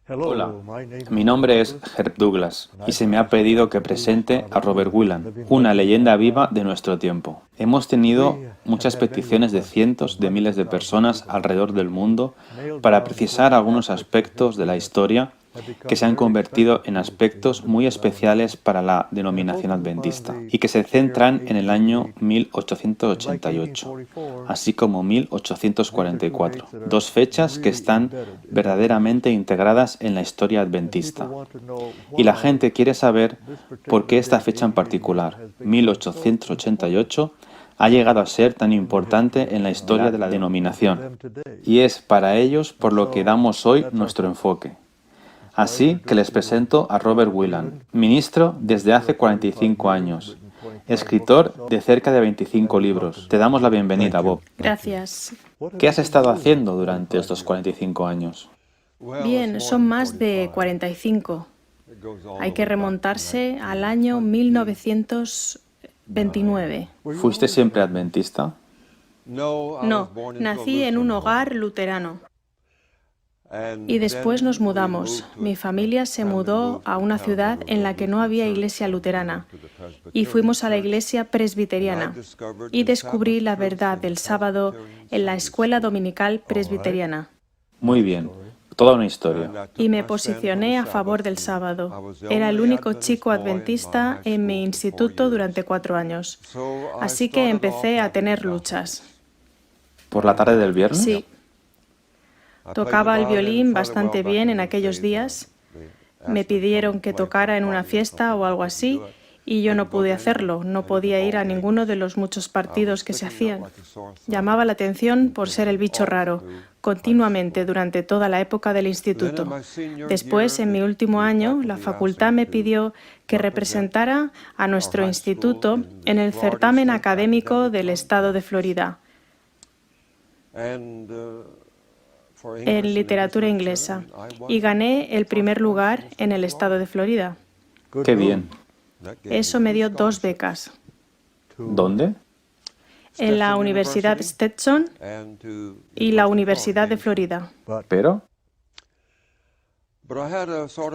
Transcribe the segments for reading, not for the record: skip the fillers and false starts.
Hola, mi nombre es Herb Douglas y se me ha pedido que presente a Robert Whelan, una leyenda viva de nuestro tiempo. Hemos tenido muchas peticiones de cientos de miles de personas alrededor del mundo para precisar algunos aspectos de la historia que se han convertido en aspectos muy especiales para la denominación adventista y que se centran en el año 1888, así como 1844, dos fechas que están verdaderamente integradas en la historia adventista. Y la gente quiere saber por qué esta fecha en particular, 1888, ha llegado a ser tan importante en la historia de la denominación. Y es para ellos por lo que damos hoy nuestro enfoque. Así que les presento a Robert Whelan, ministro desde hace 45 años, escritor de cerca de 25 libros. Te damos la bienvenida, Bob. Gracias. ¿Qué has estado haciendo durante estos 45 años? Bien, son más de 45. Hay que remontarse al año 1929. ¿Fuiste siempre adventista? No, nací en un hogar luterano. Y después nos mudamos. Mi familia se mudó a una ciudad en la que no había iglesia luterana y fuimos a la iglesia presbiteriana y descubrí la verdad del sábado en la escuela dominical presbiteriana. Muy bien, toda una historia. Y me posicioné a favor del sábado. Era el único chico adventista en mi instituto durante 4 años. Así que empecé a tener luchas. ¿Por la tarde del viernes? Sí. Tocaba el violín bastante bien en aquellos días. Me pidieron que tocara en una fiesta o algo así y yo no pude hacerlo. No podía ir a ninguno de los muchos partidos que se hacían. Llamaba la atención por ser el bicho raro, continuamente durante toda la época del instituto. Después, en mi último año, la facultad me pidió que representara a nuestro instituto en el certamen académico del estado de Florida en literatura inglesa y gané el primer lugar en el estado de Florida. ¡Qué bien! Eso me dio 2 becas. ¿Dónde? En la Universidad Stetson y la Universidad de Florida. ¿Pero?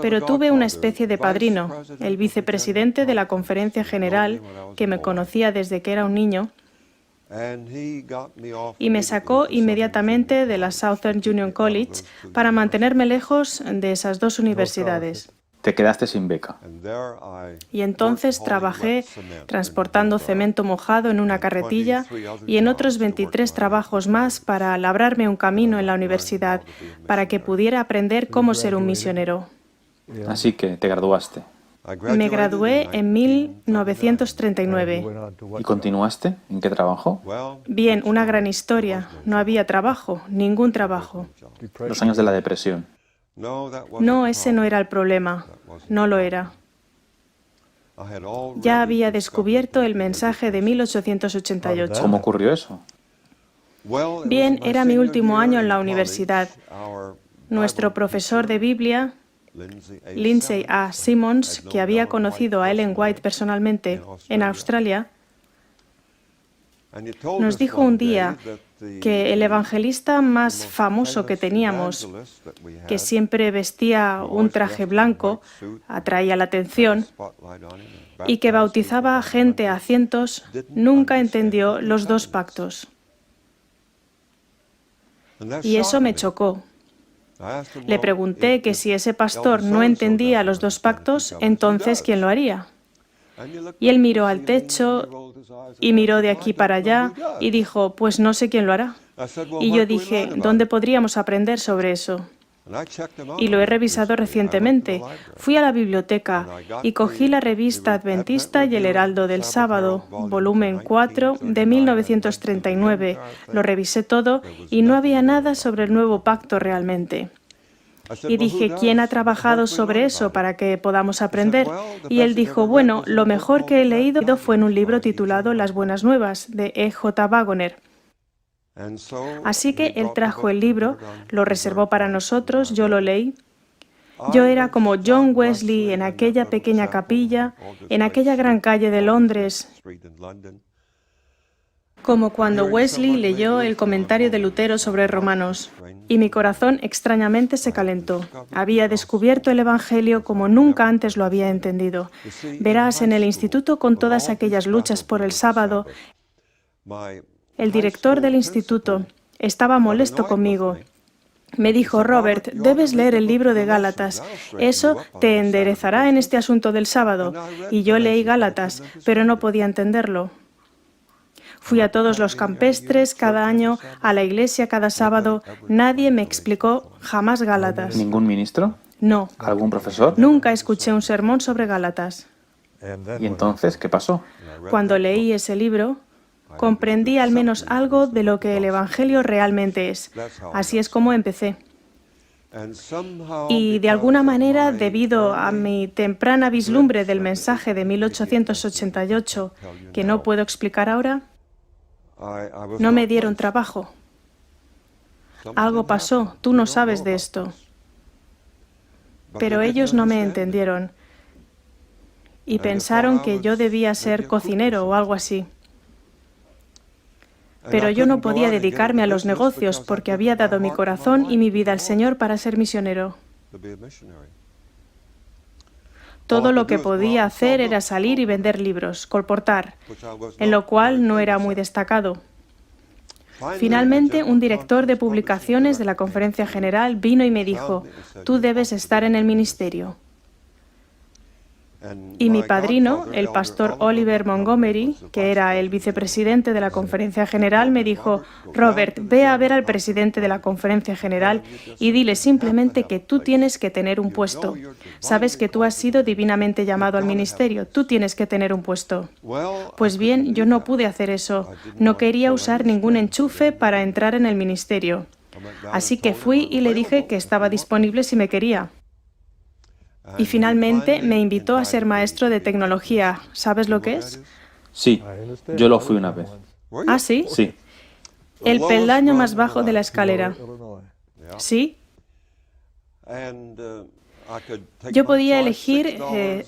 Pero tuve una especie de padrino, el vicepresidente de la Conferencia General, que me conocía desde que era un niño, y me sacó inmediatamente de la Southern Union College para mantenerme lejos de esas 2 universidades. Te quedaste sin beca. Y entonces trabajé transportando cemento mojado en una carretilla y en otros 23 trabajos más para labrarme un camino en la universidad para que pudiera aprender cómo ser un misionero. Así que te graduaste. Me gradué en 1939. ¿Y continuaste? ¿En qué trabajo? Bien, una gran historia. No había trabajo, ningún trabajo. Los años de la depresión. No, ese no era el problema. No lo era. Ya había descubierto el mensaje de 1888. ¿Cómo ocurrió eso? Bien, era mi último año en la universidad. Nuestro profesor de Biblia, Lindsay A. Simmons, que había conocido a Ellen White personalmente en Australia, nos dijo un día que el evangelista más famoso que teníamos, que siempre vestía un traje blanco, atraía la atención, y que bautizaba a gente a cientos, nunca entendió los 2 pactos. Y eso me chocó. Le pregunté que si ese pastor no entendía los 2 pactos, entonces ¿quién lo haría? Y él miró al techo y miró de aquí para allá y dijo, pues no sé quién lo hará. Y yo dije, ¿dónde podríamos aprender sobre eso? Y lo he revisado recientemente. Fui a la biblioteca y cogí la revista Adventista y el Heraldo del Sábado, volumen 4 de 1939. Lo revisé todo y no había nada sobre el nuevo pacto realmente. Y dije, ¿quién ha trabajado sobre eso para que podamos aprender? Y él dijo, bueno, lo mejor que he leído fue en un libro titulado Las Buenas Nuevas, de E.J. Waggoner. Así que él trajo el libro, lo reservó para nosotros, yo lo leí. Yo era como John Wesley en aquella pequeña capilla, en aquella gran calle de Londres, como cuando Wesley leyó el comentario de Lutero sobre Romanos, y mi corazón extrañamente se calentó. Había descubierto el Evangelio como nunca antes lo había entendido. Verás, en el instituto, con todas aquellas luchas por el sábado, el director del instituto estaba molesto conmigo. Me dijo: Robert, debes leer el libro de Gálatas. Eso te enderezará en este asunto del sábado. Y yo leí Gálatas, pero no podía entenderlo. Fui a todos los campestres cada año, a la iglesia cada sábado. Nadie me explicó jamás Gálatas. ¿Ningún ministro? No. ¿Algún profesor? Nunca escuché un sermón sobre Gálatas. ¿Y entonces qué pasó? Cuando leí ese libro, comprendí al menos algo de lo que el Evangelio realmente es. Así es como empecé. Y de alguna manera, debido a mi temprana vislumbre del mensaje de 1888, que no puedo explicar ahora, no me dieron trabajo. Algo pasó, tú no sabes de esto. Pero ellos no me entendieron y pensaron que yo debía ser cocinero o algo así. Pero yo no podía dedicarme a los negocios porque había dado mi corazón y mi vida al Señor para ser misionero. Todo lo que podía hacer era salir y vender libros, colportar, en lo cual no era muy destacado. Finalmente, un director de publicaciones de la Conferencia General vino y me dijo: tú debes estar en el ministerio. Y mi padrino, el pastor Oliver Montgomery, que era el vicepresidente de la Conferencia General, me dijo: Robert, ve a ver al presidente de la Conferencia General y dile simplemente que tú tienes que tener un puesto. Sabes que tú has sido divinamente llamado al ministerio, tú tienes que tener un puesto. Pues bien, yo no pude hacer eso. No quería usar ningún enchufe para entrar en el ministerio. Así que fui y le dije que estaba disponible si me quería. Y finalmente me invitó a ser maestro de tecnología. ¿Sabes lo que es? Sí, yo lo fui una vez. ¿Ah, sí? Sí. El peldaño más bajo de la escalera. ¿Sí? Yo podía elegir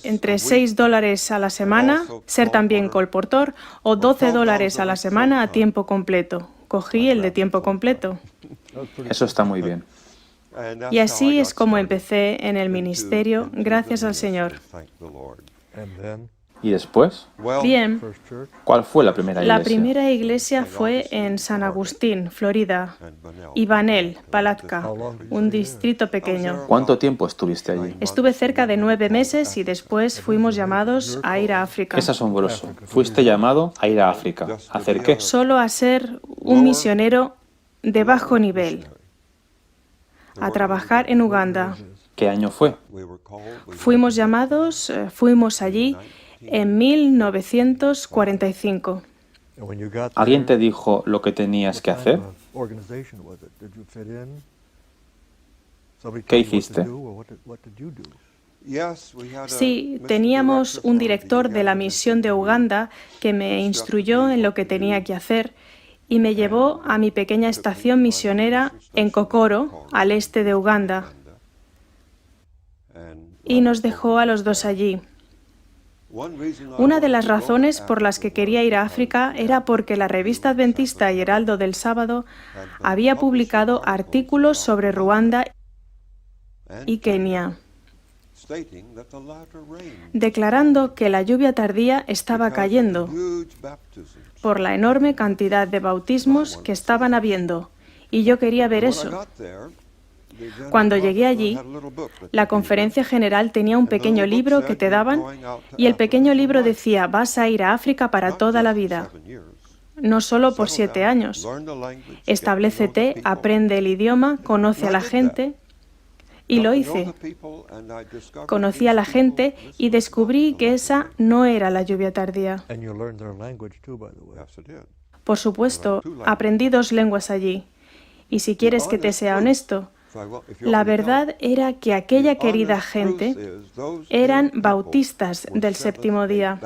entre $6 a la semana, ser también colportor, o $12 a la semana a tiempo completo. Cogí el de tiempo completo. Eso está muy bien. Y así es como empecé en el ministerio, gracias al Señor. ¿Y después? Bien, ¿Cuál fue la primera iglesia? la primera iglesia fue en San Agustín, Florida, y Vanel, Palatka, un distrito pequeño. ¿Cuánto tiempo estuviste allí? Estuve cerca de 9 meses y después fuimos llamados a ir a África. Es asombroso. Fuiste llamado a ir a África. ¿A hacer qué? Solo a ser un misionero de bajo nivel, a trabajar en Uganda. ¿Qué año fue? Fuimos llamados, fuimos allí en 1945. ¿Alguien te dijo lo que tenías que hacer? ¿Qué hiciste? Sí, teníamos un director de la misión de Uganda que me instruyó en lo que tenía que hacer y me llevó a mi pequeña estación misionera en Kokoro, al este de Uganda, y nos dejó a los dos allí. Una de las razones por las que quería ir a África era porque la revista adventista y Heraldo del Sábado había publicado artículos sobre Ruanda y Kenia, declarando que la lluvia tardía estaba cayendo por la enorme cantidad de bautismos que estaban habiendo, y yo quería ver eso. Cuando llegué allí, la Conferencia General tenía un pequeño libro que te daban, y el pequeño libro decía: vas a ir a África para toda la vida, no solo por 7 años. Establécete, aprende el idioma, conoce a la gente. Y lo hice. Conocí a la gente y descubrí que esa no era la lluvia tardía. Por supuesto, aprendí 2 lenguas allí. Y si quieres que te sea honesto, la verdad era que aquella querida gente eran bautistas del séptimo día.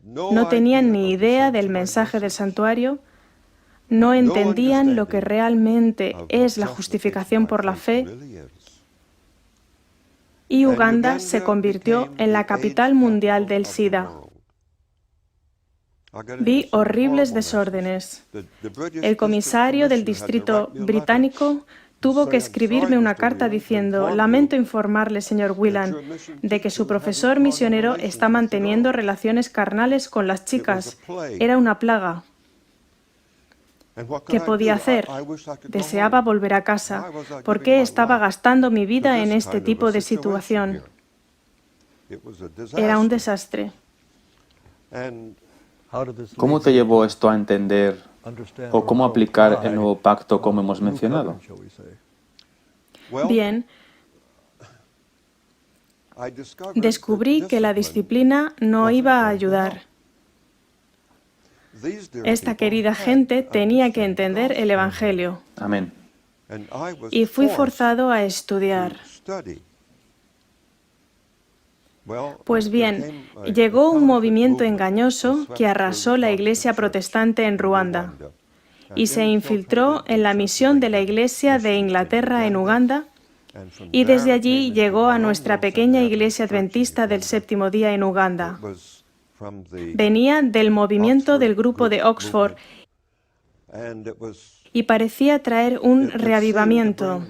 No tenían ni idea del mensaje del santuario, no entendían lo que realmente es la justificación por la fe, y Uganda se convirtió en la capital mundial del SIDA. Vi horribles desórdenes. El comisario del distrito británico tuvo que escribirme una carta diciendo: lamento informarle, señor Whelan, de que su profesor misionero está manteniendo relaciones carnales con las chicas. Era una plaga. ¿Qué podía hacer? Deseaba volver a casa. ¿Por qué estaba gastando mi vida en este tipo de situación? Era un desastre. ¿Cómo te llevó esto a entender o cómo aplicar el nuevo pacto como hemos mencionado? Bien, descubrí que la disciplina no iba a ayudar. Esta querida gente tenía que entender el Evangelio. Amén. Y fui forzado a estudiar. Pues bien, llegó un movimiento engañoso que arrasó la iglesia protestante en Ruanda y se infiltró en la misión de la iglesia de Inglaterra en Uganda, y desde allí llegó a nuestra pequeña iglesia adventista del séptimo día en Uganda. Venía del movimiento del grupo de Oxford y parecía traer un reavivamiento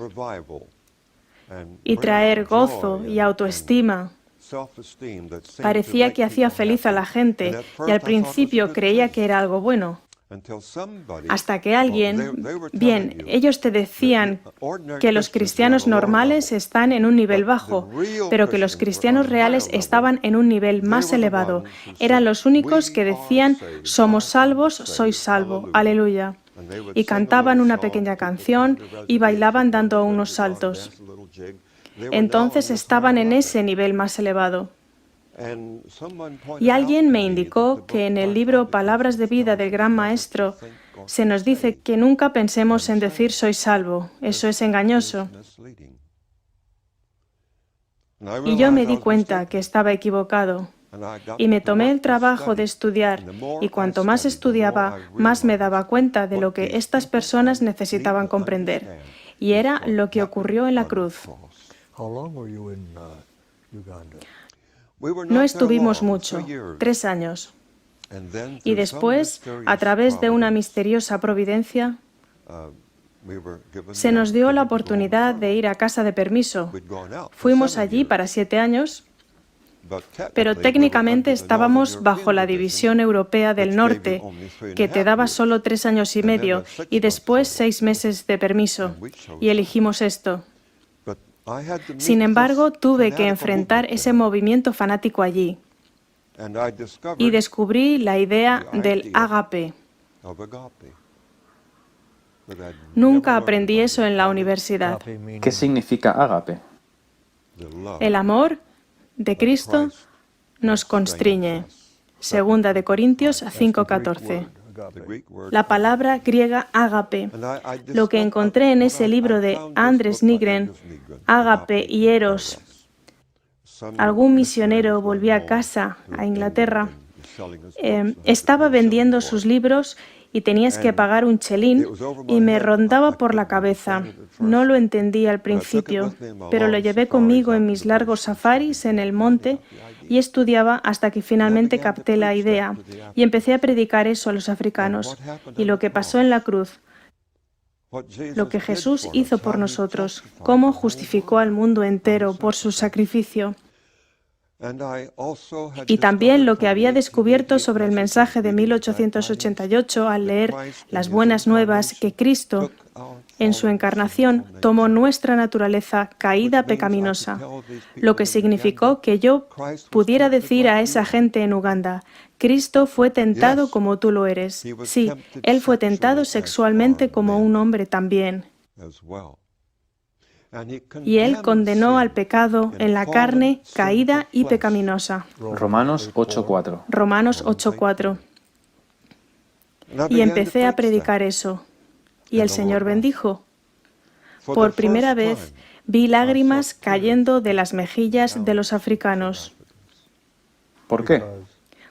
y traer gozo y autoestima. Parecía que hacía feliz a la gente y al principio creía que era algo bueno. Hasta que alguien, bien, ellos te decían que los cristianos normales están en un nivel bajo, pero que los cristianos reales estaban en un nivel más elevado. Eran los únicos que decían: somos salvos, sois salvo, aleluya. Y cantaban una pequeña canción y bailaban dando unos saltos. Entonces estaban en ese nivel más elevado. Y alguien me indicó que en el libro Palabras de Vida del Gran Maestro se nos dice que nunca pensemos en decir soy salvo. Eso es engañoso. Y yo me di cuenta que estaba equivocado. Y me tomé el trabajo de estudiar, y cuanto más estudiaba, más me daba cuenta de lo que estas personas necesitaban comprender. Y era lo que ocurrió en la cruz. No estuvimos mucho, 3 años. Y después, a través de una misteriosa providencia, se nos dio la oportunidad de ir a casa de permiso. Fuimos allí para 7 años, pero técnicamente estábamos bajo la División Europea del Norte, que te daba solo 3 años y medio y después 6 meses de permiso. Y elegimos esto. Sin embargo, tuve que enfrentar ese movimiento fanático allí y descubrí la idea del ágape. Nunca aprendí eso en la universidad. ¿Qué significa ágape? El amor de Cristo nos constriñe. Segunda de Corintios 5:14. La palabra griega ágape, lo que encontré en ese libro de Andrés Nygren, ágape y eros. Algún misionero volvía a casa, a Inglaterra, estaba vendiendo sus libros y tenías que pagar un chelín y me rondaba por la cabeza. No lo entendí al principio, pero lo llevé conmigo en mis largos safaris en el monte y estudiaba hasta que finalmente capté la idea y empecé a predicar eso a los africanos. Y lo que pasó en la cruz, lo que Jesús hizo por nosotros, cómo justificó al mundo entero por su sacrificio. Y también lo que había descubierto sobre el mensaje de 1888 al leer las buenas nuevas que Cristo, en su encarnación, tomó nuestra naturaleza caída pecaminosa, lo que significó que yo pudiera decir a esa gente en Uganda: Cristo fue tentado como tú lo eres. Sí, Él fue tentado sexualmente como un hombre también. Y Él condenó al pecado en la carne caída y pecaminosa. Romanos 8:4. Romanos 8:4. Y empecé a predicar eso. Y el Señor bendijo. Por primera vez vi lágrimas cayendo de las mejillas de los africanos. ¿Por qué?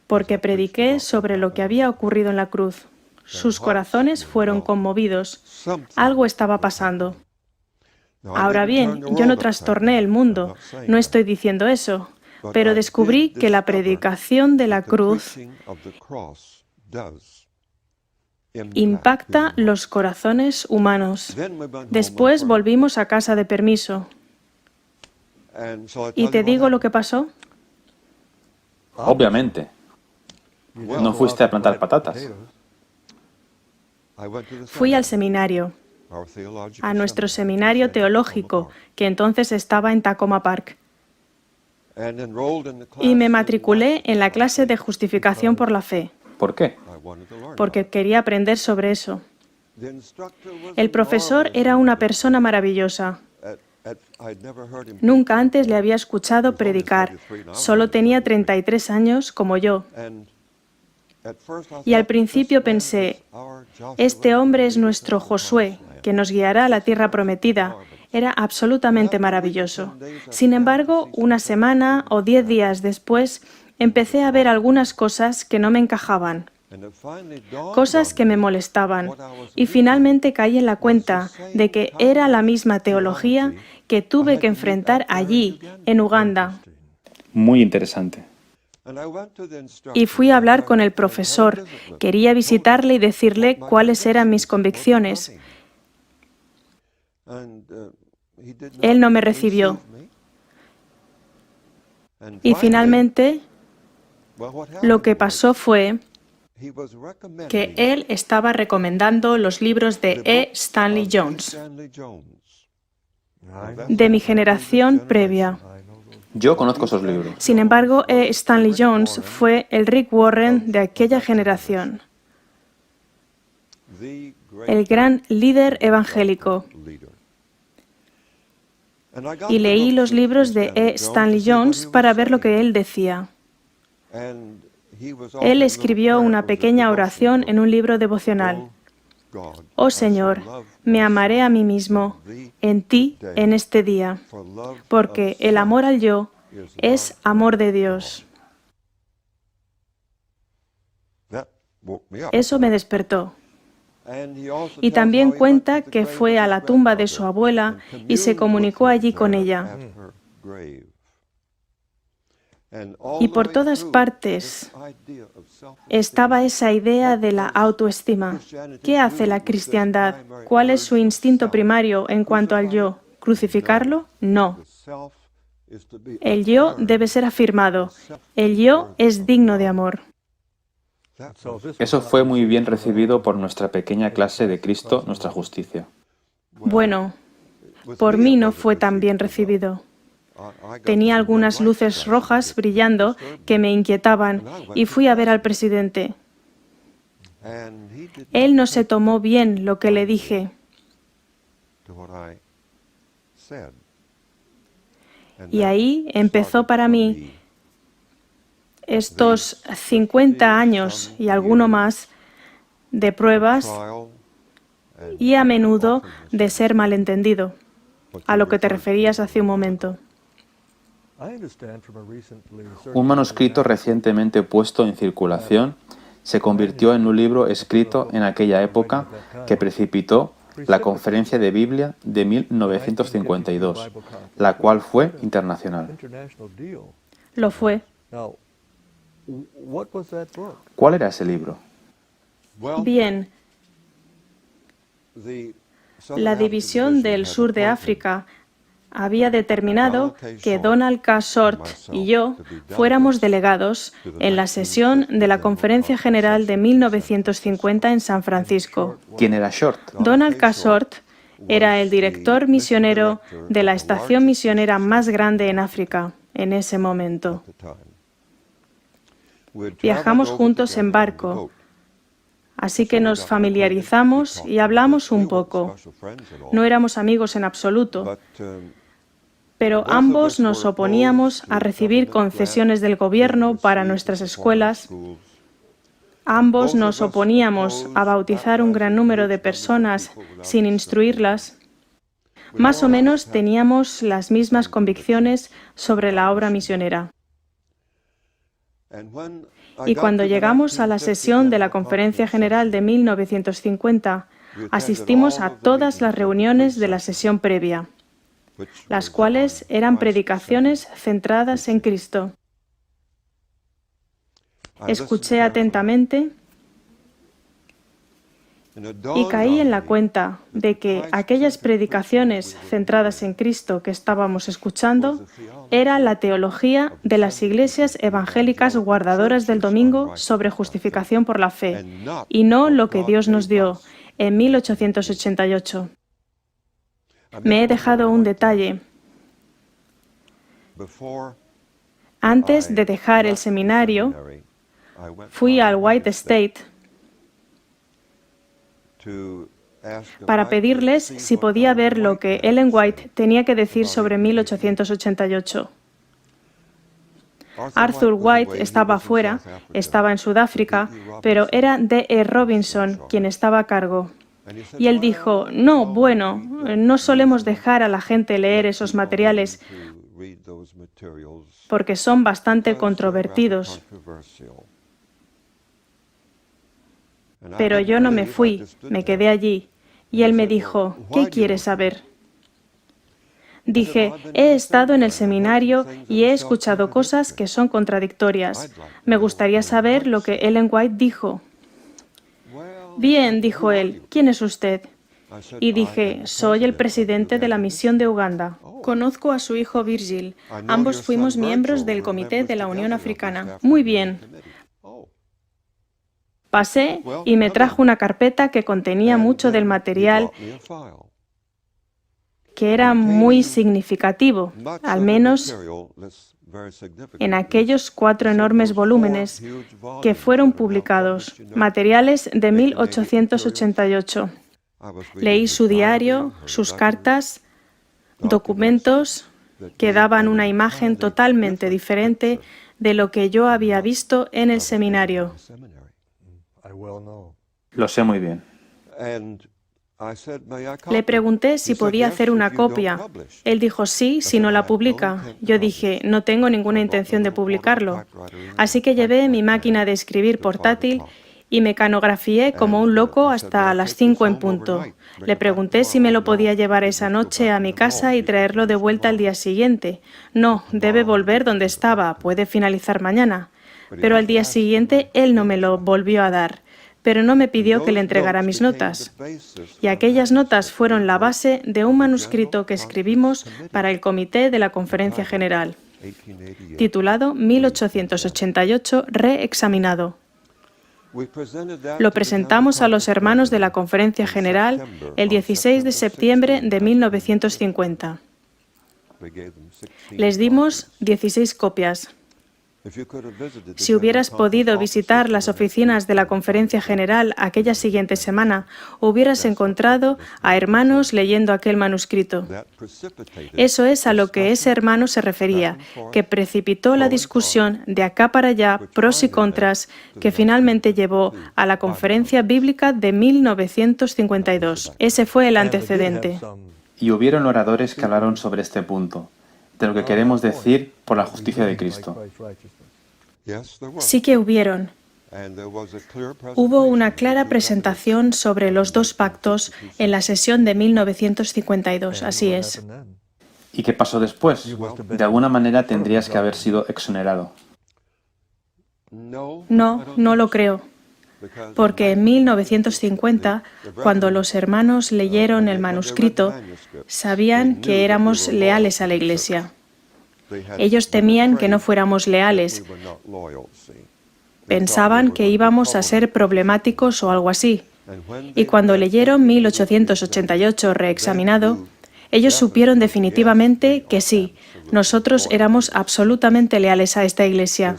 Porque prediqué sobre lo que había ocurrido en la cruz. Sus corazones fueron conmovidos. Algo estaba pasando. Ahora bien, yo no trastorné el mundo, no estoy diciendo eso, pero descubrí que la predicación de la cruz impacta los corazones humanos. Después volvimos a casa de permiso. ¿Y te digo lo que pasó? Obviamente. No fuiste a plantar patatas. Fui al seminario, a nuestro seminario teológico, que entonces estaba en Tacoma Park, y me matriculé en la clase de justificación por la fe, ¿Por qué? porque quería aprender sobre eso. El profesor era una persona maravillosa. Nunca antes le había escuchado predicar. Solo tenía 33 años, como yo. Y al principio pensé, este hombre es nuestro Josué, que nos guiará a la tierra prometida. Era absolutamente maravilloso. Sin embargo, una semana o 10 días después, empecé a ver algunas cosas que no me encajaban, cosas que me molestaban, y finalmente caí en la cuenta de que era la misma teología que tuve que enfrentar allí, en Uganda. Muy interesante. Y fui a hablar con el profesor. Quería visitarle y decirle cuáles eran mis convicciones. Él no me recibió. Y finalmente, lo que pasó fue que él estaba recomendando los libros de E. Stanley Jones, de mi generación previa. Yo conozco esos libros. Sin embargo, E. Stanley Jones fue el Rick Warren de aquella generación, el gran líder evangélico. Y leí los libros de E. Stanley Jones para ver lo que él decía. Él escribió una pequeña oración en un libro devocional. Oh Señor, me amaré a mí mismo en ti en este día, porque el amor al yo es amor de Dios. Eso me despertó. Y también cuenta que fue a la tumba de su abuela y se comunicó allí con ella. Y por todas partes estaba esa idea de la autoestima. ¿Qué hace la cristiandad? ¿Cuál es su instinto primario en cuanto al yo? ¿Crucificarlo? No. El yo debe ser afirmado. El yo es digno de amor. Eso fue muy bien recibido por nuestra pequeña clase de Cristo, nuestra justicia. Bueno, por mí no fue tan bien recibido. Tenía algunas luces rojas brillando que me inquietaban y fui a ver al presidente. Él no se tomó bien lo que le dije. Y ahí empezó para mí estos 50 años y alguno más de pruebas y a menudo de ser malentendido, a lo que te referías hace un momento. Un manuscrito recientemente puesto en circulación se convirtió en un libro escrito en aquella época que precipitó la Conferencia de Biblia de 1952, la cual fue internacional. Lo fue. ¿Cuál era ese libro? Bien, la división del sur de África había determinado que Donald K. Short y yo fuéramos delegados en la sesión de la Conferencia General de 1950 en San Francisco. ¿Quién era Short? Donald K. Short era el director misionero de la estación misionera más grande en África en ese momento. Viajamos juntos en barco, así que nos familiarizamos y hablamos un poco. No éramos amigos en absoluto, pero ambos nos oponíamos a recibir concesiones del gobierno para nuestras escuelas. Ambos nos oponíamos a bautizar un gran número de personas sin instruirlas. Más o menos teníamos las mismas convicciones sobre la obra misionera. Y cuando llegamos a la sesión de la Conferencia General de 1950, asistimos a todas las reuniones de la sesión previa, las cuales eran predicaciones centradas en Cristo. Escuché atentamente Y caí en la cuenta de que aquellas predicaciones centradas en Cristo que estábamos escuchando era la teología de las iglesias evangélicas guardadoras del domingo sobre justificación por la fe, y no lo que Dios nos dio en 1888. Me he dejado un detalle. Antes de dejar el seminario, fui al White State para pedirles si podía ver lo que Ellen White tenía que decir sobre 1888. Arthur White estaba afuera, estaba en Sudáfrica, pero era D.E. Robinson quien estaba a cargo. Y él dijo, no, bueno, no solemos dejar a la gente leer esos materiales porque son bastante controvertidos. Pero yo no me fui, me quedé allí. Y él me dijo, ¿qué quieres saber? Dije, he estado en el seminario y he escuchado cosas que son contradictorias. Me gustaría saber lo que Ellen White dijo. Bien, dijo él, ¿quién es usted? Y dije, soy el presidente de la misión de Uganda. Conozco a su hijo Virgil. Ambos fuimos miembros del Comité de la Unión Africana. Muy bien. Pasé y me trajo una carpeta que contenía mucho del material que era muy significativo, al menos en aquellos 4 enormes volúmenes que fueron publicados, materiales de 1888. Leí su diario, sus cartas, documentos que daban una imagen totalmente diferente de lo que yo había visto en el seminario. Lo sé muy bien. Le pregunté si podía hacer una copia. Él dijo sí, si no la publica. Yo dije, no tengo ninguna intención de publicarlo. Así que llevé mi máquina de escribir portátil y mecanografié como un loco hasta las 5 en punto. Le pregunté si me lo podía llevar esa noche a mi casa y traerlo de vuelta al día siguiente. No, debe volver donde estaba, puede finalizar mañana. Pero al día siguiente él no me lo volvió a dar, pero no me pidió que le entregara mis notas. Y aquellas notas fueron la base de un manuscrito que escribimos para el Comité de la Conferencia General, titulado 1888 reexaminado. Lo presentamos a los hermanos de la Conferencia General el 16 de septiembre de 1950. Les dimos 16 copias. Si hubieras podido visitar las oficinas de la Conferencia General aquella siguiente semana, hubieras encontrado a hermanos leyendo aquel manuscrito. Eso es a lo que ese hermano se refería, que precipitó la discusión de acá para allá, pros y contras, que finalmente llevó a la Conferencia Bíblica de 1952. Ese fue el antecedente. Y hubieron oradores que hablaron sobre este punto, de lo que queremos decir por la justicia de Cristo. Sí que hubieron. Hubo una clara presentación sobre los 2 pactos en la sesión de 1952, así es. ¿Y qué pasó después? De alguna manera tendrías que haber sido exonerado. No, no lo creo. Porque en 1950, cuando los hermanos leyeron el manuscrito, sabían que éramos leales a la Iglesia. Ellos temían que no fuéramos leales. Pensaban que íbamos a ser problemáticos o algo así. Y cuando leyeron 1888 reexaminado, ellos supieron definitivamente que sí, nosotros éramos absolutamente leales a esta Iglesia.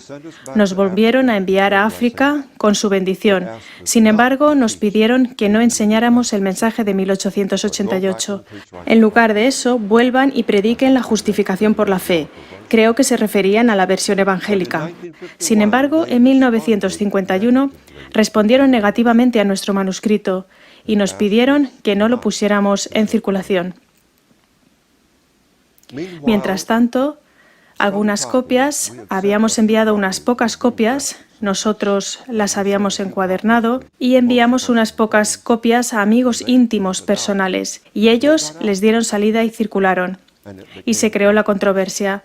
Nos volvieron a enviar a África con su bendición. Sin embargo, nos pidieron que no enseñáramos el mensaje de 1888. En lugar de eso, vuelvan y prediquen la justificación por la fe. Creo que se referían a la versión evangélica. Sin embargo, en 1951 respondieron negativamente a nuestro manuscrito y nos pidieron que no lo pusiéramos en circulación. Mientras tanto, algunas copias, habíamos enviado unas pocas copias, nosotros las habíamos encuadernado y enviamos unas pocas copias a amigos íntimos personales y ellos les dieron salida y circularon. Y se creó la controversia.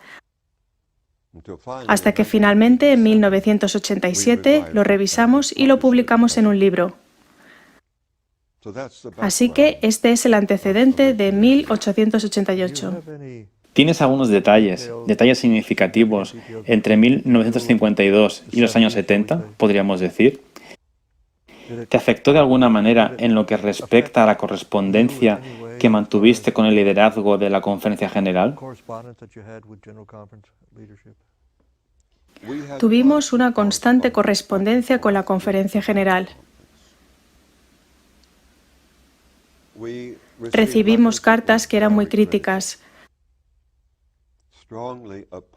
Hasta que finalmente, en 1987, lo revisamos y lo publicamos en un libro. Así que este es el antecedente de 1888. ¿Tienes algunos detalles significativos entre 1952 y los años 70, podríamos decir? ¿Te afectó de alguna manera en lo que respecta a la correspondencia que mantuviste con el liderazgo de la Conferencia General? Tuvimos una constante correspondencia con la Conferencia General. Recibimos cartas que eran muy críticas.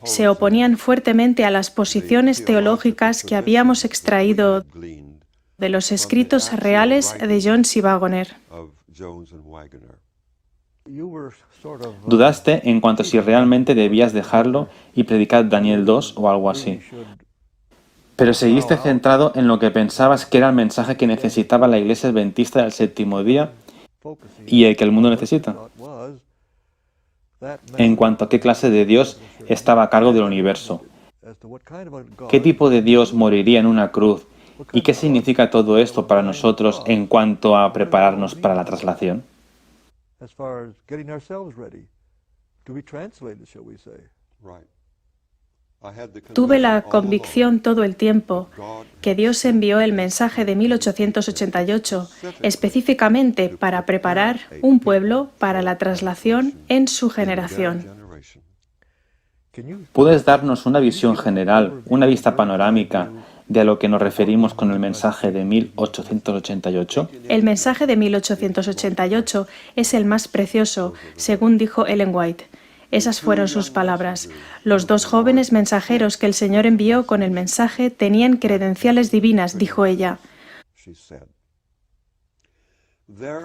Se oponían fuertemente a las posiciones teológicas que habíamos extraído de los escritos reales de Jones y Wagoner. ¿Dudaste en cuanto a si realmente debías dejarlo y predicar Daniel 2 o algo así? Pero seguiste centrado en lo que pensabas que era el mensaje que necesitaba la Iglesia Adventista del Séptimo Día y el que el mundo necesita. En cuanto a qué clase de Dios estaba a cargo del universo. ¿Qué tipo de Dios moriría en una cruz? ¿Y qué significa todo esto para nosotros en cuanto a prepararnos para la traslación? Tuve la convicción todo el tiempo que Dios envió el mensaje de 1888 específicamente para preparar un pueblo para la traslación en su generación. ¿Puedes darnos una visión general, una vista panorámica de a lo que nos referimos con el mensaje de 1888? El mensaje de 1888 es el más precioso, según dijo Ellen White. Esas fueron sus palabras. Los dos jóvenes mensajeros que el Señor envió con el mensaje tenían credenciales divinas, dijo ella.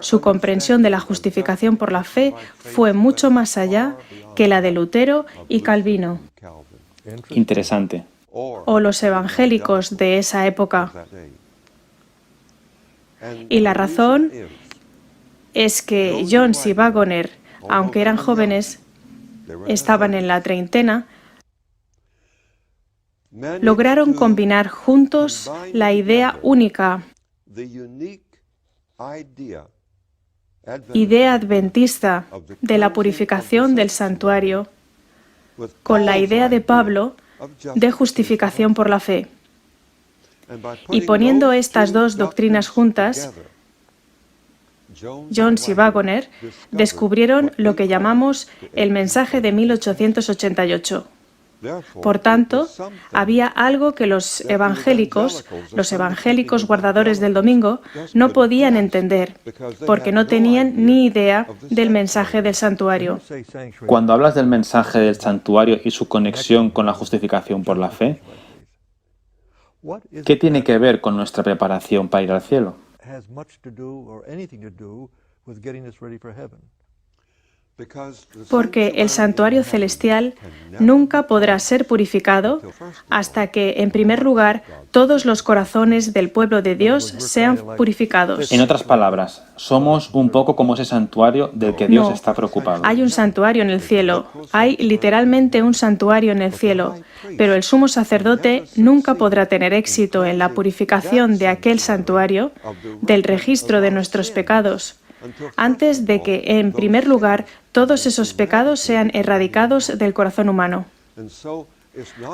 Su comprensión de la justificación por la fe fue mucho más allá que la de Lutero y Calvino. Interesante. O los evangélicos de esa época. Y la razón es que Jones y Wagoner, aunque eran jóvenes, estaban en la treintena, lograron combinar juntos la idea única, idea adventista de la purificación del santuario, con la idea de Pablo de justificación por la fe. Y poniendo estas dos doctrinas juntas, Jones y Wagoner descubrieron lo que llamamos el mensaje de 1888. Por tanto, había algo que los evangélicos guardadores del domingo, no podían entender, porque no tenían ni idea del mensaje del santuario. Cuando hablas del mensaje del santuario y su conexión con la justificación por la fe, ¿qué tiene que ver con nuestra preparación para ir al cielo? Porque el santuario celestial nunca podrá ser purificado hasta que, en primer lugar, todos los corazones del pueblo de Dios sean purificados. En otras palabras, somos un poco como ese santuario del que Dios está preocupado. Hay un santuario en el cielo. Hay literalmente un santuario en el cielo. Pero el sumo sacerdote nunca podrá tener éxito en la purificación de aquel santuario, del registro de nuestros pecados, antes de que, en primer lugar, todos esos pecados sean erradicados del corazón humano.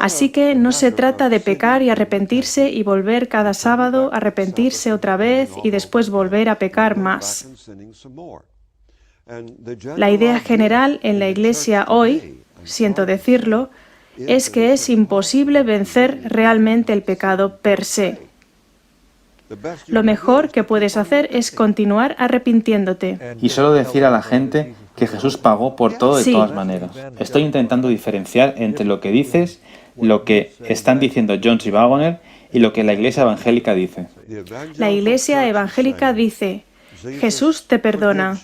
Así que no se trata de pecar y arrepentirse y volver cada sábado, arrepentirse otra vez y después volver a pecar más. La idea general en la Iglesia hoy, siento decirlo, es que es imposible vencer realmente el pecado per se. Lo mejor que puedes hacer es continuar arrepintiéndote. Y solo decir a la gente que Jesús pagó por todo de todas maneras. Estoy intentando diferenciar entre lo que dices, lo que están diciendo Jones y Wagoner y lo que la Iglesia evangélica dice. La Iglesia evangélica dice, Jesús te perdona.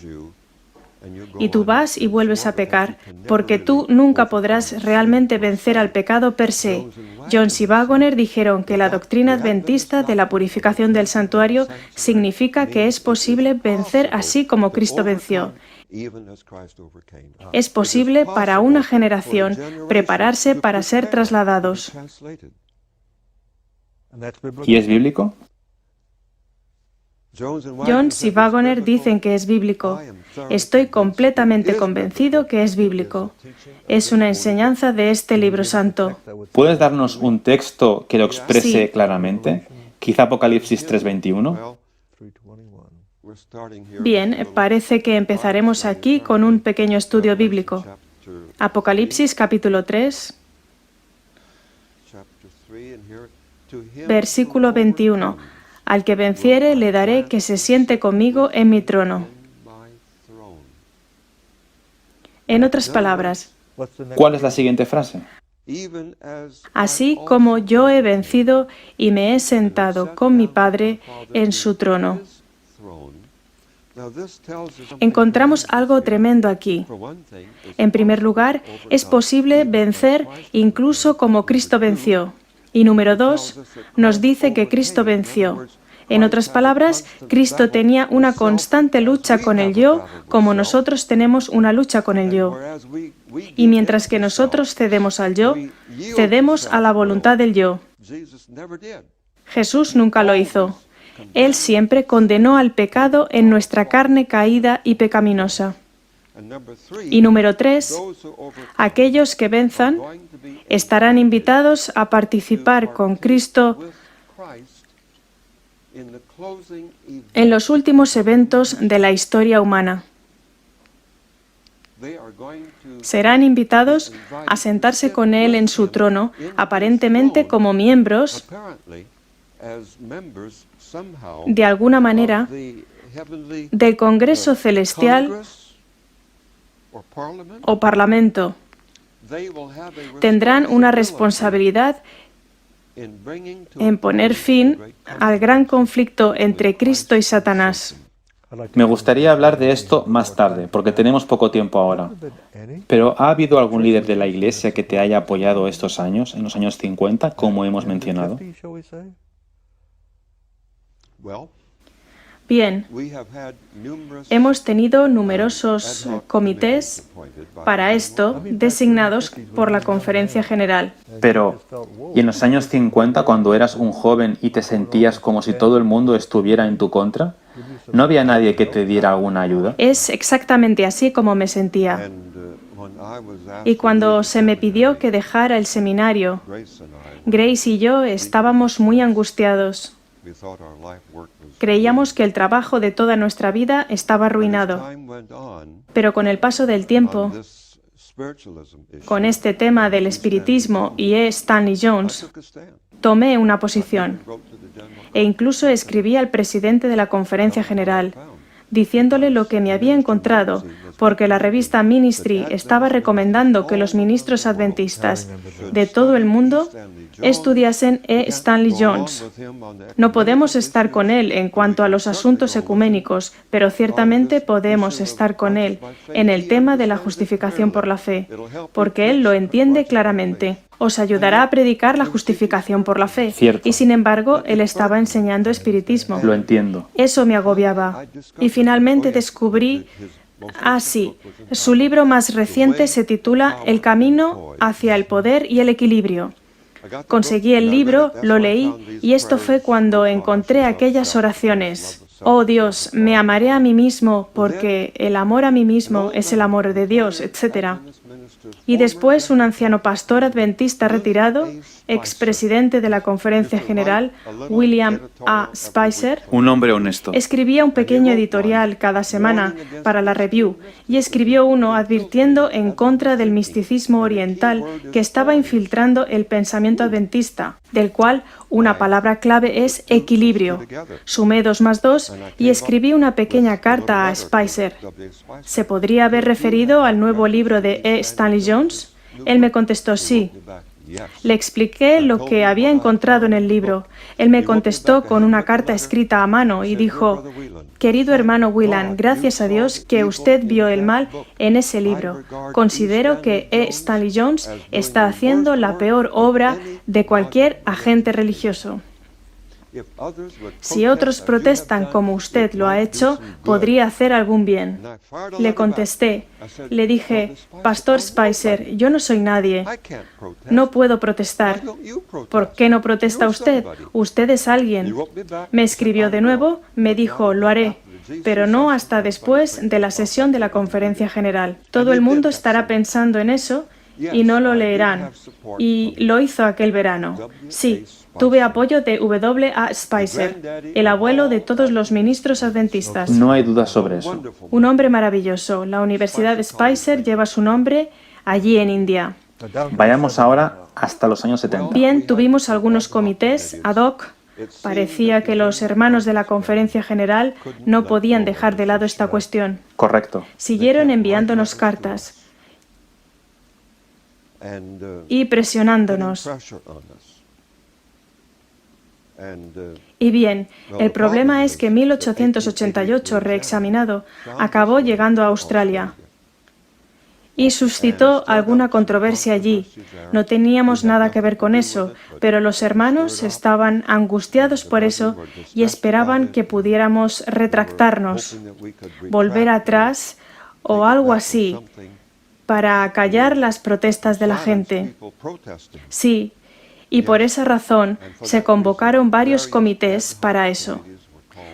Y tú vas y vuelves a pecar, porque tú nunca podrás realmente vencer al pecado per se. Jones y Wagoner dijeron que la doctrina adventista de la purificación del santuario significa que es posible vencer así como Cristo venció. Es posible para una generación prepararse para ser trasladados. ¿Y es bíblico? Jones y Wagoner dicen que es bíblico. Estoy completamente convencido que es bíblico. Es una enseñanza de este libro santo. ¿Puedes darnos un texto que lo exprese Sí. claramente? Quizá Apocalipsis 3:21. Bien, parece que empezaremos aquí con un pequeño estudio bíblico. Apocalipsis capítulo 3, versículo 21. Al que venciere le daré que se siente conmigo en mi trono. En otras palabras, ¿Cuál es la siguiente frase? así como yo he vencido y me he sentado con mi Padre en su trono. Encontramos algo tremendo aquí. En primer lugar, es posible vencer incluso como Cristo venció. Y número 2, nos dice que Cristo venció. En otras palabras, Cristo tenía una constante lucha con el yo, como nosotros tenemos una lucha con el yo. Y mientras que nosotros cedemos al yo, cedemos a la voluntad del yo. Jesús nunca lo hizo. Él siempre condenó al pecado en nuestra carne caída y pecaminosa. Y número 3, aquellos que venzan estarán invitados a participar con Cristo en los últimos eventos de la historia humana. Serán invitados a sentarse con Él en su trono, aparentemente como miembros, de alguna manera, del Congreso Celestial o Parlamento. Tendrán una responsabilidad en poner fin al gran conflicto entre Cristo y Satanás. Me gustaría hablar de esto más tarde, porque tenemos poco tiempo ahora. Pero ¿ha habido algún líder de la Iglesia que te haya apoyado estos años, en los años 50, como hemos mencionado? Bien, hemos tenido numerosos comités para esto designados por la Conferencia General. Pero, ¿y en los años 50, cuando eras un joven y te sentías como si todo el mundo estuviera en tu contra? ¿No había nadie que te diera alguna ayuda? Es exactamente así como me sentía. Y cuando se me pidió que dejara el seminario, Grace y yo estábamos muy angustiados. Creíamos que el trabajo de toda nuestra vida estaba arruinado. Pero con el paso del tiempo, con este tema del espiritismo y E. Stanley Jones, tomé una posición e incluso escribí al presidente de la Conferencia General, diciéndole lo que me había encontrado, porque la revista Ministry estaba recomendando que los ministros adventistas de todo el mundo estudiasen E. Stanley Jones. No podemos estar con él en cuanto a los asuntos ecuménicos, pero ciertamente podemos estar con él en el tema de la justificación por la fe, porque él lo entiende claramente. Os ayudará a predicar la justificación por la fe. Cierto. Y sin embargo, él estaba enseñando espiritismo. Lo entiendo. Eso me agobiaba. Y finalmente descubrí, sí, su libro más reciente se titula El camino hacia el poder y el equilibrio. Conseguí el libro, lo leí, y esto fue cuando encontré aquellas oraciones. Oh Dios, me amaré a mí mismo porque el amor a mí mismo es el amor de Dios, etc. Y después un anciano pastor adventista retirado, expresidente de la Conferencia General, William A. Spicer, Un hombre honesto. escribía un pequeño editorial cada semana para la Review y escribió uno advirtiendo en contra del misticismo oriental que estaba infiltrando el pensamiento adventista, del cual una palabra clave es equilibrio. Sumé 2 más 2 y escribí una pequeña carta a Spicer. ¿Se podría haber referido al nuevo libro de E. Stanley Jones? Él me contestó sí. Le expliqué lo que había encontrado en el libro. Él me contestó con una carta escrita a mano y dijo: querido hermano Whelan, gracias a Dios que usted vio el mal en ese libro. Considero que E. Stanley Jones está haciendo la peor obra de cualquier agente religioso. Si otros protestan como usted lo ha hecho, podría hacer algún bien. Le contesté, le dije, Pastor Spicer, yo no soy nadie. No puedo protestar. ¿Por qué no protesta usted? Usted es alguien. Me escribió de nuevo, me dijo, lo haré, pero no hasta después de la sesión de la Conferencia General. Todo el mundo estará pensando en eso y no lo leerán. Y lo hizo aquel verano. Sí, tuve apoyo de W.A. Spicer, el abuelo de todos los ministros adventistas. No hay duda sobre eso. Un hombre maravilloso. La Universidad de Spicer lleva su nombre allí en India. Vayamos ahora hasta los años 70. Bien, tuvimos algunos comités ad hoc. Parecía que los hermanos de la Conferencia General no podían dejar de lado esta cuestión. Correcto. Siguieron enviándonos cartas y presionándonos. Y bien, el problema es que 1888, reexaminado, acabó llegando a Australia y suscitó alguna controversia allí. No teníamos nada que ver con eso, pero los hermanos estaban angustiados por eso y esperaban que pudiéramos retractarnos, volver atrás o algo así, para acallar las protestas de la gente. Sí, y por esa razón se convocaron varios comités para eso.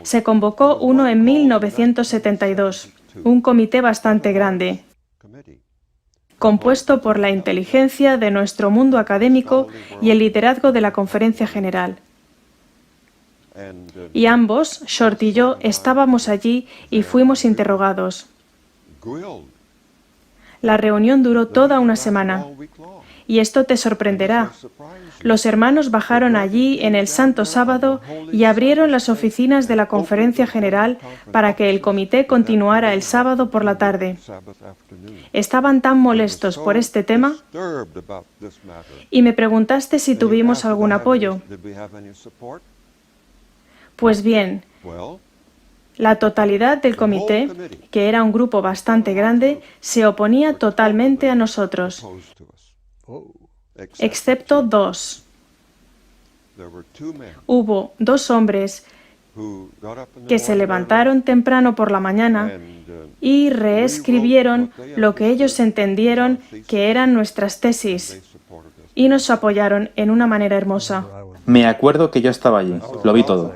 Se convocó uno en 1972, un comité bastante grande, compuesto por la inteligencia de nuestro mundo académico y el liderazgo de la Conferencia General. Y ambos, Short y yo, estábamos allí y fuimos interrogados. La reunión duró toda una semana. Y esto te sorprenderá. Los hermanos bajaron allí en el Santo Sábado y abrieron las oficinas de la Conferencia General para que el comité continuara el sábado por la tarde. Estaban tan molestos por este tema y me preguntaste si tuvimos algún apoyo. Pues bien, la totalidad del comité, que era un grupo bastante grande, se oponía totalmente a nosotros, excepto dos. Hubo dos hombres que se levantaron temprano por la mañana y reescribieron lo que ellos entendieron que eran nuestras tesis y nos apoyaron en una manera hermosa. Me acuerdo que yo estaba allí, lo vi todo.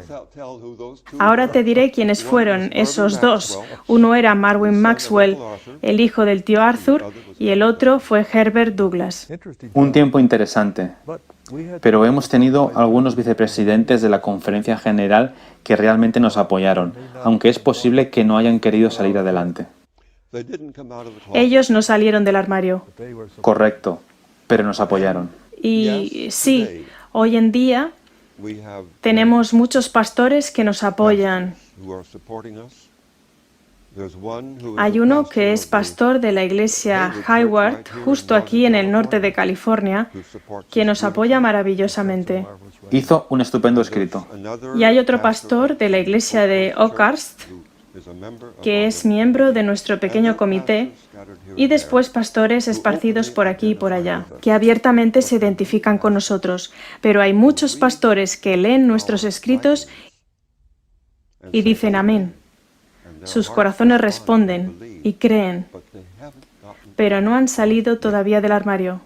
Ahora te diré quiénes fueron esos dos. Uno era Marvin Maxwell, el hijo del tío Arthur, y el otro fue Herbert Douglas. Un tiempo interesante, pero hemos tenido algunos vicepresidentes de la Conferencia General que realmente nos apoyaron, aunque es posible que no hayan querido salir adelante. Ellos no salieron del armario. Correcto, pero nos apoyaron. Y sí, hoy en día tenemos muchos pastores que nos apoyan. Hay uno que es pastor de la iglesia Hayward, justo aquí en el norte de California, que nos apoya maravillosamente. Hizo un estupendo escrito. Y hay otro pastor de la iglesia de Oakhurst, que es miembro de nuestro pequeño comité, y después pastores esparcidos por aquí y por allá, que abiertamente se identifican con nosotros. Pero hay muchos pastores que leen nuestros escritos y dicen amén. Sus corazones responden y creen, pero no han salido todavía del armario.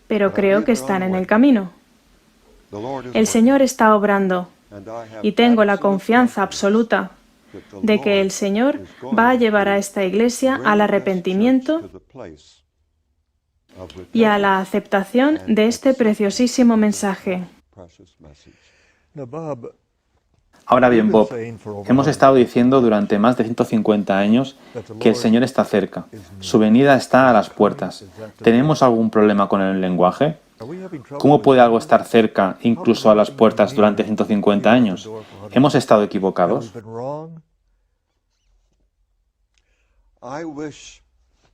Pero creo que están en el camino. El Señor está obrando y tengo la confianza absoluta de que el Señor va a llevar a esta iglesia al arrepentimiento y a la aceptación de este preciosísimo mensaje. Ahora bien, Bob, hemos estado diciendo durante más de 150 años que el Señor está cerca. Su venida está a las puertas. ¿Tenemos algún problema con el lenguaje? ¿Cómo puede algo estar cerca, incluso a las puertas, durante 150 años? ¿Hemos estado equivocados?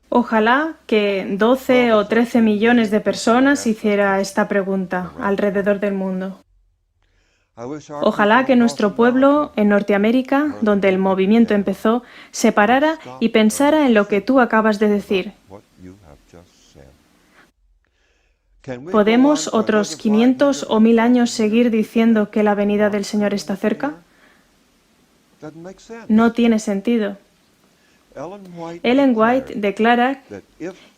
Ojalá que 12 o 13 millones de personas hiciera esta pregunta alrededor del mundo. Ojalá que nuestro pueblo en Norteamérica, donde el movimiento empezó, se parara y pensara en lo que tú acabas de decir. ¿Podemos otros 500 o 1000 años seguir diciendo que la venida del Señor está cerca? No tiene sentido. Ellen White declara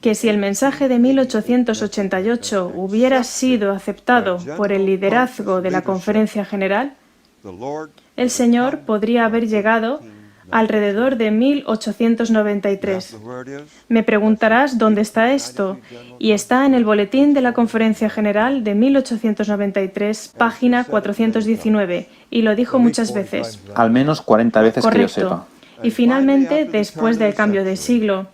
que si el mensaje de 1888 hubiera sido aceptado por el liderazgo de la Conferencia General, el Señor podría haber llegado alrededor de 1893. Me preguntarás dónde está esto, y está en el boletín de la Conferencia General de 1893, página 419, y lo dijo muchas veces. Al menos 40 veces que yo Correcto. sepa. Y finalmente, después del cambio de siglo,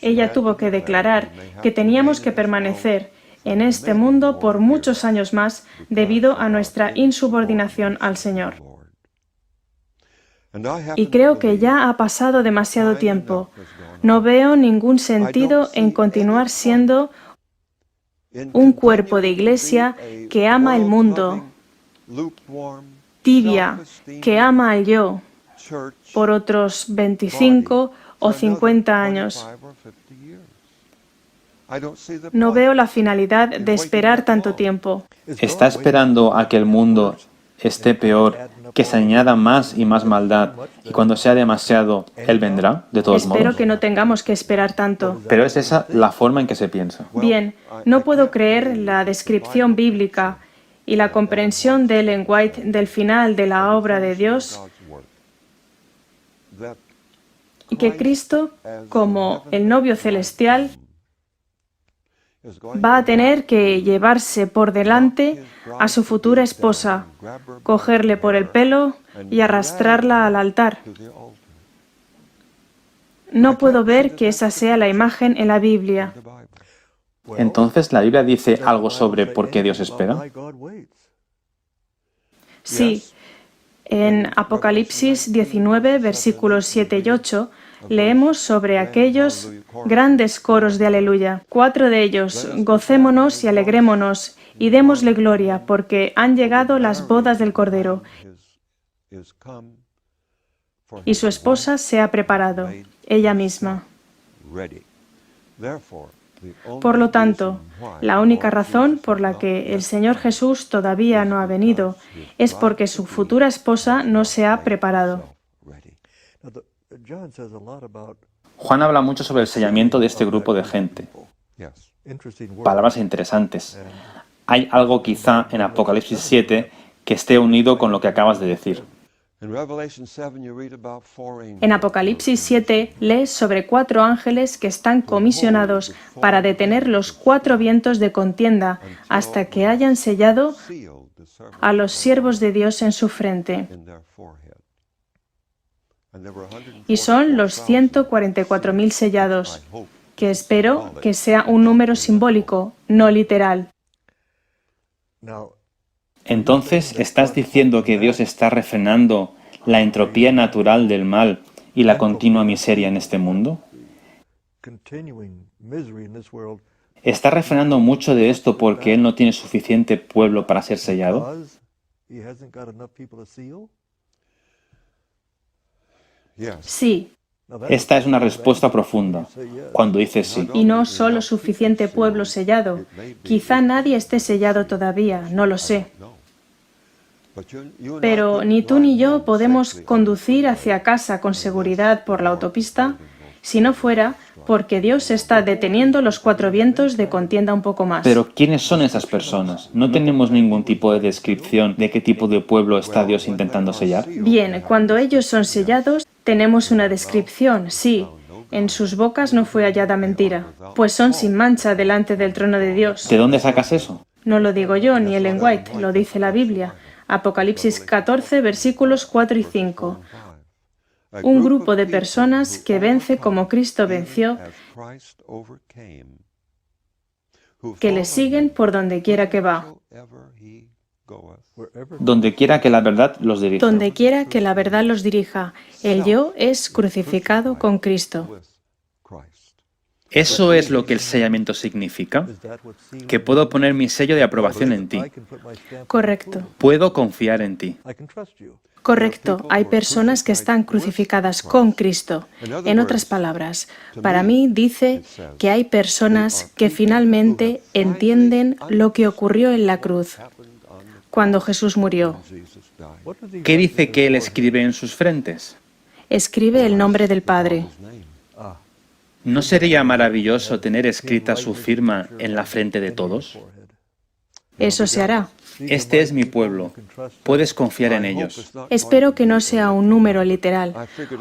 ella tuvo que declarar que teníamos que permanecer en este mundo por muchos años más debido a nuestra insubordinación al Señor. Y creo que ya ha pasado demasiado tiempo. No veo ningún sentido en continuar siendo un cuerpo de iglesia que ama el mundo, tibia, que ama al yo, por otros 25 o 50 años. No veo la finalidad de esperar tanto tiempo. ¿Está esperando a que el mundo esté peor, que se añada más y más maldad, y cuando sea demasiado, Él vendrá, de todos Espero modos? que no tengamos que esperar tanto. Pero es esa la forma en que se piensa. Bien, no puedo creer la descripción bíblica y la comprensión de Ellen White del final de la obra de Dios, y que Cristo, como el novio celestial, va a tener que llevarse por delante a su futura esposa, cogerle por el pelo y arrastrarla al altar. No puedo ver que esa sea la imagen en la Biblia. Entonces, ¿la Biblia dice algo sobre por qué Dios espera? Sí, en Apocalipsis 19, versículos 7 y 8, leemos sobre aquellos grandes coros de aleluya. 4 de ellos: gocémonos y alegrémonos y démosle gloria, porque han llegado las bodas del Cordero, y su esposa se ha preparado, ella misma. Por lo tanto, la única razón por la que el Señor Jesús todavía no ha venido es porque su futura esposa no se ha preparado. Juan habla mucho sobre el sellamiento de este grupo de gente. Palabras interesantes. Hay algo quizá en Apocalipsis 7 que esté unido con lo que acabas de decir. En Apocalipsis 7 lees sobre 4 ángeles que están comisionados para detener los 4 vientos de contienda hasta que hayan sellado a los siervos de Dios en su frente. Y son los 144.000 sellados, que espero que sea un número simbólico, no literal. Entonces, ¿estás diciendo que Dios está refrenando la entropía natural del mal y la continua miseria en este mundo? ¿Está refrenando mucho de esto porque Él no tiene suficiente pueblo para ser sellado? Sí, Esta es una respuesta profunda. Cuando dices sí. y no solo suficiente pueblo sellado. Quizá nadie esté sellado todavía, no lo sé. Pero ni tú ni yo podemos conducir hacia casa con seguridad por la autopista si no fuera porque Dios está deteniendo los 4 vientos de contienda un poco más. Pero ¿quiénes son esas personas? No tenemos ningún tipo de descripción de qué tipo de pueblo está Dios intentando sellar. Bien, cuando ellos son sellados, tenemos una descripción, sí. En sus bocas no fue hallada mentira, pues son sin mancha delante del trono de Dios. ¿De dónde sacas eso? No lo digo yo ni Ellen White, lo dice la Biblia. Apocalipsis 14, versículos 4 y 5. Un grupo de personas que vence como Cristo venció, que le siguen por donde quiera que va. Donde quiera que la verdad los dirija. Donde quiera que la verdad los dirija. El yo es crucificado con Cristo. ¿Eso es lo que el sellamiento significa? Que puedo poner mi sello de aprobación en ti. Correcto. Puedo confiar en ti. Correcto. Hay personas que están crucificadas con Cristo. En otras palabras, para mí dice que hay personas que finalmente entienden lo que ocurrió en la cruz cuando Jesús murió. ¿Qué dice que él escribe en sus frentes? Escribe el nombre del Padre. ¿No sería maravilloso tener escrita su firma en la frente de todos? Eso se hará. Este es mi pueblo. Puedes confiar en ellos. Espero que no sea un número literal.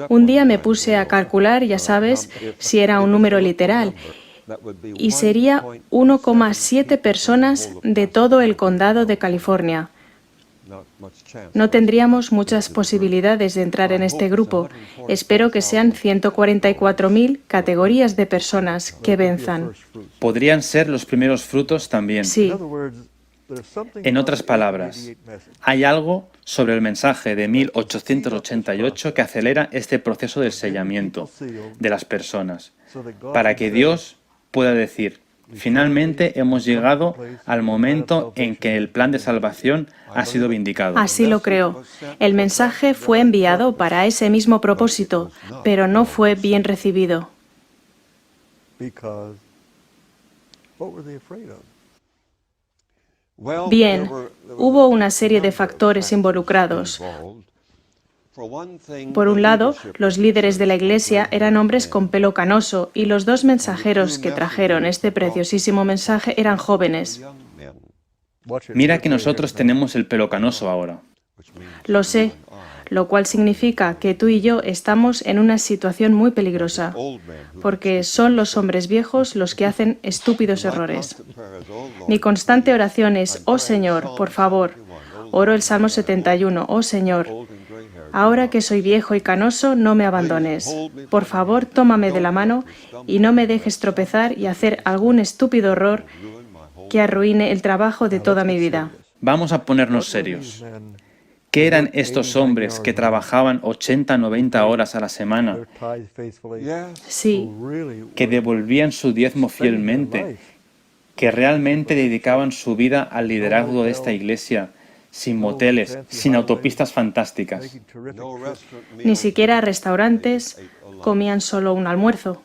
Un día me puse a calcular, ya sabes, si era un número literal, y sería 1,7 personas de todo el condado de California. No tendríamos muchas posibilidades de entrar en este grupo. Espero que sean 144.000 categorías de personas que venzan. Podrían ser los primeros frutos también. Sí. En otras palabras, hay algo sobre el mensaje de 1888 que acelera este proceso de sellamiento de las personas, para que Dios pueda decir: finalmente hemos llegado al momento en que el plan de salvación ha sido vindicado. Así lo creo. El mensaje fue enviado para ese mismo propósito, pero no fue bien recibido. Bien, hubo una serie de factores involucrados. Por un lado, los líderes de la Iglesia eran hombres con pelo canoso y los dos mensajeros que trajeron este preciosísimo mensaje eran jóvenes. Mira que nosotros tenemos el pelo canoso ahora. Lo sé, lo cual significa que tú y yo estamos en una situación muy peligrosa, porque son los hombres viejos los que hacen estúpidos errores. Mi constante oración es: oh Señor, por favor, oro el Salmo 71, oh Señor, ahora que soy viejo y canoso, no me abandones. Por favor, tómame de la mano y no me dejes tropezar y hacer algún estúpido error que arruine el trabajo de toda mi vida. Vamos a ponernos serios. ¿Qué eran estos hombres que trabajaban 80, 90 horas a la semana, Sí, que devolvían su diezmo fielmente, que realmente dedicaban su vida al liderazgo de esta iglesia, sin moteles, sin autopistas fantásticas? ni siquiera restaurantes, comían solo un almuerzo.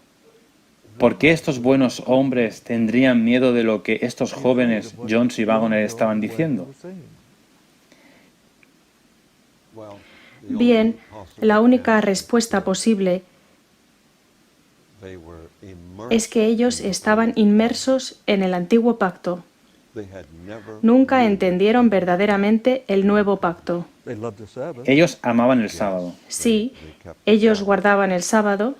¿Por qué estos buenos hombres tendrían miedo de lo que estos jóvenes Jones y Wagner estaban diciendo? Bien, la única respuesta posible es que ellos estaban inmersos en el antiguo pacto. Nunca entendieron verdaderamente el nuevo pacto. Ellos amaban el sábado. Sí, ellos guardaban el sábado,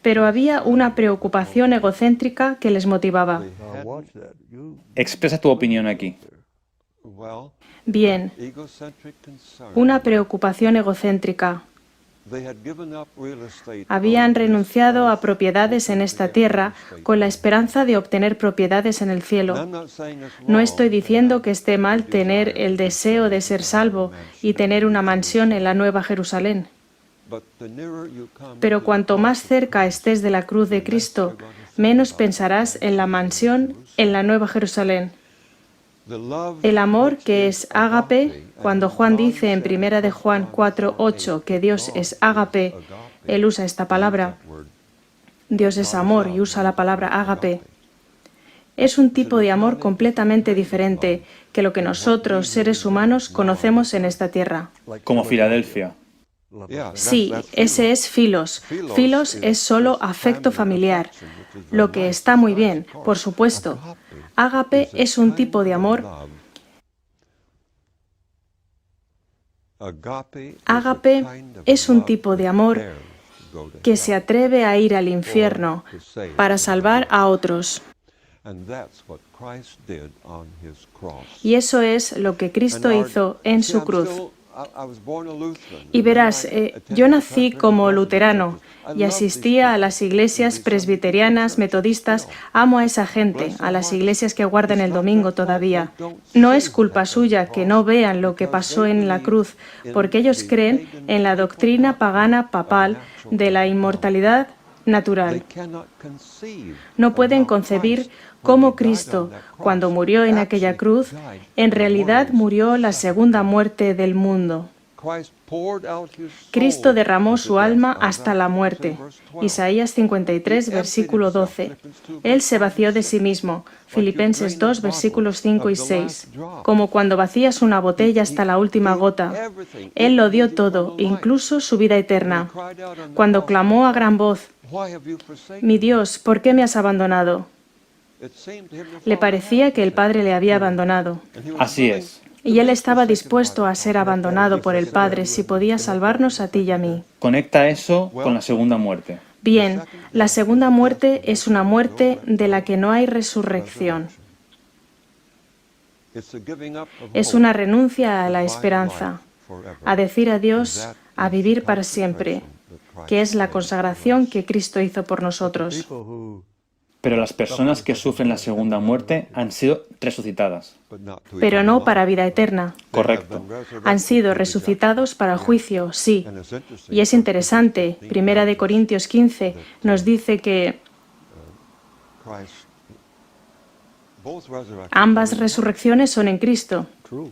pero había una preocupación egocéntrica que les motivaba. Expresa tu opinión aquí. Bien, una preocupación egocéntrica. Habían renunciado a propiedades en esta tierra con la esperanza de obtener propiedades en el cielo. No estoy diciendo que esté mal tener el deseo de ser salvo y tener una mansión en la Nueva Jerusalén. Pero cuanto más cerca estés de la cruz de Cristo, menos pensarás en la mansión en la Nueva Jerusalén. El amor, que es ágape, cuando Juan dice en 1 de Juan 4:8 que Dios es ágape, él usa esta palabra. Dios es amor y usa la palabra ágape. Es un tipo de amor completamente diferente que lo que nosotros, seres humanos, conocemos en esta tierra. Como Filadelfia. Sí, ese es filos. Filos es solo afecto familiar, lo que está muy bien, por supuesto. Ágape es un tipo de amor. Ágape es un tipo de amor que se atreve a ir al infierno para salvar a otros. Y eso es lo que Cristo hizo en su cruz. Y verás, yo nací como luterano y asistía a las iglesias presbiterianas, metodistas. Amo a esa gente, a las iglesias que guardan el domingo todavía. No es culpa suya que no vean lo que pasó en la cruz, porque ellos creen en la doctrina pagana papal de la inmortalidad natural. No pueden concebir cómo Cristo, cuando murió en aquella cruz, en realidad murió la segunda muerte del mundo. Cristo derramó su alma hasta la muerte. Isaías 53, versículo 12. Él se vació de sí mismo. Filipenses 2, versículos 5 y 6. Como cuando vacías una botella hasta la última gota. Él lo dio todo, incluso su vida eterna. Cuando clamó a gran voz, «Mi Dios, ¿por qué me has abandonado?», le parecía que el Padre le había abandonado. Así es. Y él estaba dispuesto a ser abandonado por el Padre si podía salvarnos a ti y a mí. Conecta eso con la segunda muerte. Bien, la segunda muerte es una muerte de la que no hay resurrección. Es una renuncia a la esperanza, a decir adiós, a vivir para siempre, que es la consagración que Cristo hizo por nosotros. Pero las personas que sufren la segunda muerte han sido resucitadas. Pero no para vida eterna. Correcto. Han sido resucitados para el juicio, sí. Y es interesante, 1 Corintios 15 nos dice que ambas resurrecciones son en Cristo.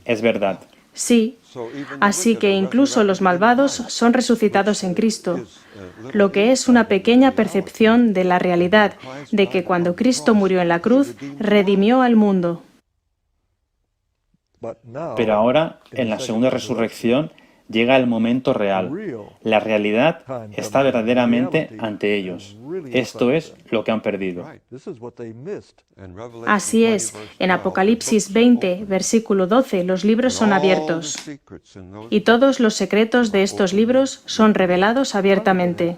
Es verdad. Sí, así que incluso los malvados son resucitados en Cristo, lo que es una pequeña percepción de la realidad de que cuando Cristo murió en la cruz, redimió al mundo. Pero ahora, en la segunda resurrección, llega el momento real. La realidad está verdaderamente ante ellos. Esto es lo que han perdido. Así es, en Apocalipsis 20, versículo 12, los libros son abiertos. Y todos los secretos de estos libros son revelados abiertamente.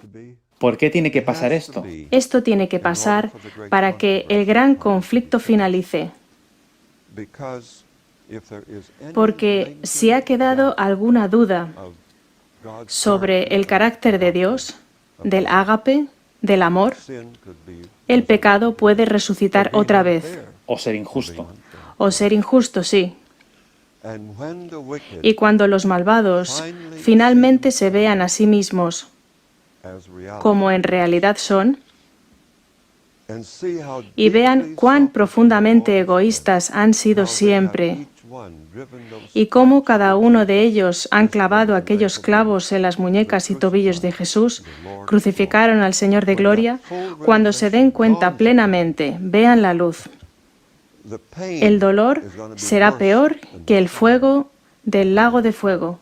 ¿Por qué tiene que pasar esto? Esto tiene que pasar para que el gran conflicto finalice. Porque si ha quedado alguna duda sobre el carácter de Dios, del ágape, del amor, el pecado puede resucitar otra vez. O ser injusto. O ser injusto, sí. Y cuando los malvados finalmente se vean a sí mismos como en realidad son, y vean cuán profundamente egoístas han sido siempre, y cómo cada uno de ellos han clavado aquellos clavos en las muñecas y tobillos de Jesús, crucificaron al Señor de gloria, cuando se den cuenta plenamente, vean la luz. El dolor será peor que el fuego del lago de fuego.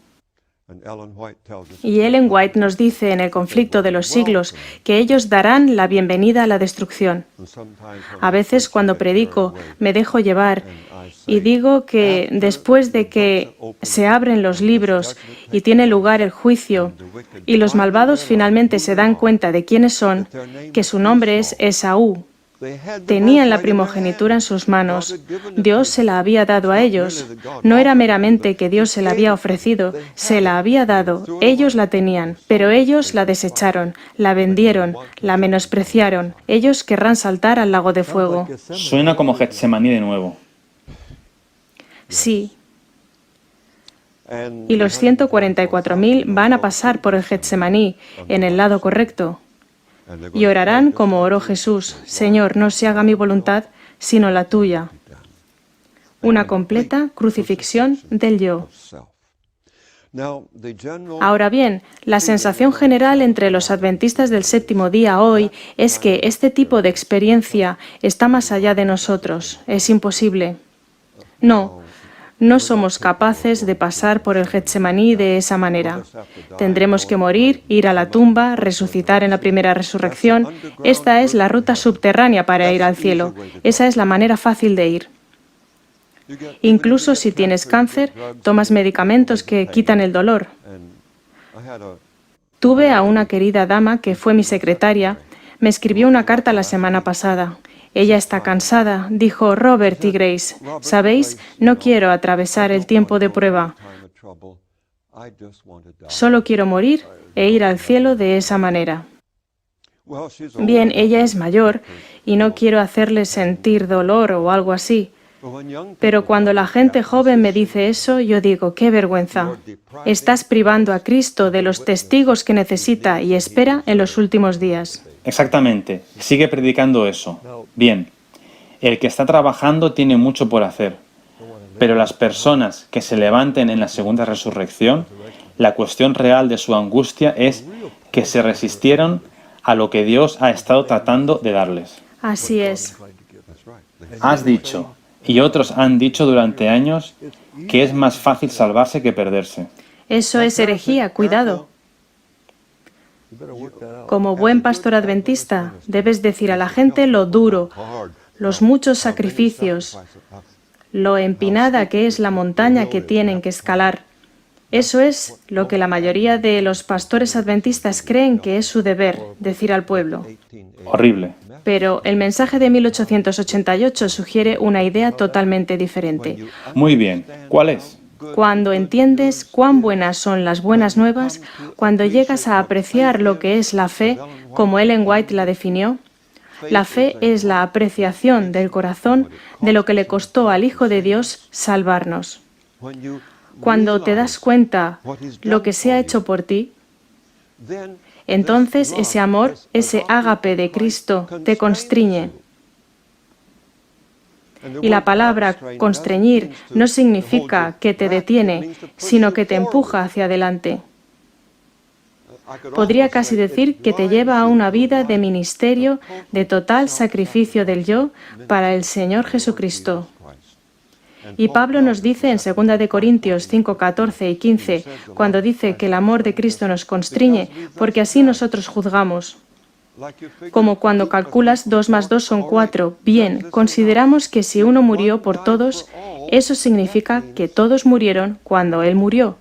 Y Ellen White nos dice en El conflicto de los siglos que ellos darán la bienvenida a la destrucción. A veces cuando predico me dejo llevar y digo que después de que se abren los libros y tiene lugar el juicio y los malvados finalmente se dan cuenta de quiénes son, que su nombre es Esaú. Tenían la primogenitura en sus manos. Dios se la había dado a ellos. No era meramente que Dios se la había ofrecido, se la había dado. Ellos la tenían, pero ellos la desecharon, la vendieron, la menospreciaron. Ellos querrán saltar al lago de fuego. Suena como Getsemaní de nuevo. Sí. Y los 144.000 van a pasar por el Getsemaní, en el lado correcto. Y orarán como oró Jesús: Señor, no se haga mi voluntad, sino la tuya. Una completa crucifixión del yo. Ahora bien, la sensación general entre los adventistas del séptimo día hoy es que este tipo de experiencia está más allá de nosotros. Es imposible. No somos capaces de pasar por el Getsemaní de esa manera. Tendremos que morir, ir a la tumba, resucitar en la primera resurrección. Esta es la ruta subterránea para ir al cielo. Esa es la manera fácil de ir. Incluso si tienes cáncer, tomas medicamentos que quitan el dolor. Tuve a una querida dama que fue mi secretaria. Me escribió una carta la semana pasada. Ella está cansada, dijo Robert y Grace. ¿Sabéis? No quiero atravesar el tiempo de prueba. Solo quiero morir e ir al cielo de esa manera. Bien, ella es mayor y no quiero hacerle sentir dolor o algo así. Pero cuando la gente joven me dice eso, yo digo, qué vergüenza. Estás privando a Cristo de los testigos que necesita y espera en los últimos días. Exactamente. Sigue predicando eso. Bien. El que está trabajando tiene mucho por hacer. Pero las personas que se levanten en la segunda resurrección, la cuestión real de su angustia es que se resistieron a lo que Dios ha estado tratando de darles. Así es. Has dicho, y otros han dicho durante años, que es más fácil salvarse que perderse. Eso es herejía, cuidado. Como buen pastor adventista, debes decir a la gente lo duro, los muchos sacrificios, lo empinada que es la montaña que tienen que escalar. Eso es lo que la mayoría de los pastores adventistas creen que es su deber, decir al pueblo. Horrible. Pero el mensaje de 1888 sugiere una idea totalmente diferente. Muy bien. ¿Cuál es? Cuando entiendes cuán buenas son las buenas nuevas, cuando llegas a apreciar lo que es la fe, como Ellen White la definió, la fe es la apreciación del corazón de lo que le costó al Hijo de Dios salvarnos. Cuando te das cuenta lo que se ha hecho por ti, entonces ese amor, ese ágape de Cristo te constriñe. Y la palabra constreñir no significa que te detiene, sino que te empuja hacia adelante. Podría casi decir que te lleva a una vida de ministerio, de total sacrificio del yo para el Señor Jesucristo. Y Pablo nos dice en 2 Corintios 5, 14 y 15, cuando dice que el amor de Cristo nos constriñe, porque así nosotros juzgamos. Como cuando calculas 2 más 2 son 4. Bien, consideramos que si uno murió por todos, eso significa que todos murieron cuando Él murió.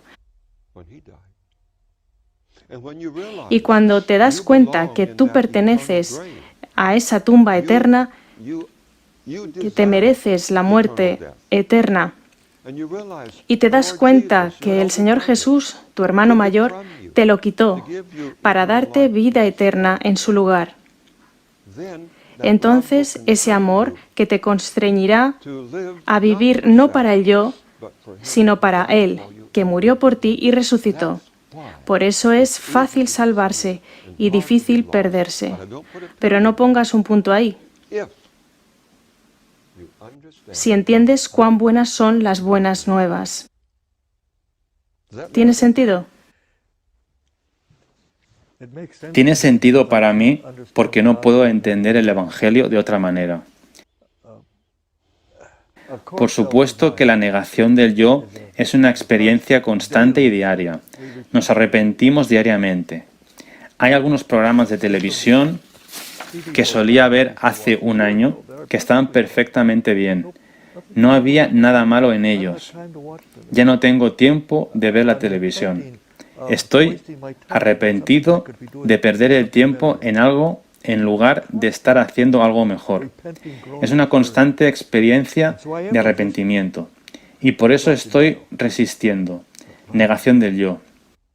Y cuando te das cuenta que tú perteneces a esa tumba eterna, que te mereces la muerte eterna, y te das cuenta que el Señor Jesús, tu hermano mayor, te lo quitó para darte vida eterna en su lugar. Entonces, ese amor que te constreñirá a vivir no para el yo, sino para Él, que murió por ti y resucitó. Por eso es fácil salvarse y difícil perderse. Pero no pongas un punto ahí. Si entiendes cuán buenas son las buenas nuevas. ¿Tiene sentido? Tiene sentido para mí porque no puedo entender el Evangelio de otra manera. Por supuesto que la negación del yo es una experiencia constante y diaria. Nos arrepentimos diariamente. Hay algunos programas de televisión que solía ver hace un año que estaban perfectamente bien. No había nada malo en ellos. Ya no tengo tiempo de ver la televisión. Estoy arrepentido de perder el tiempo en algo en lugar de estar haciendo algo mejor. Es una constante experiencia de arrepentimiento. Y por eso estoy resistiendo. Negación del yo.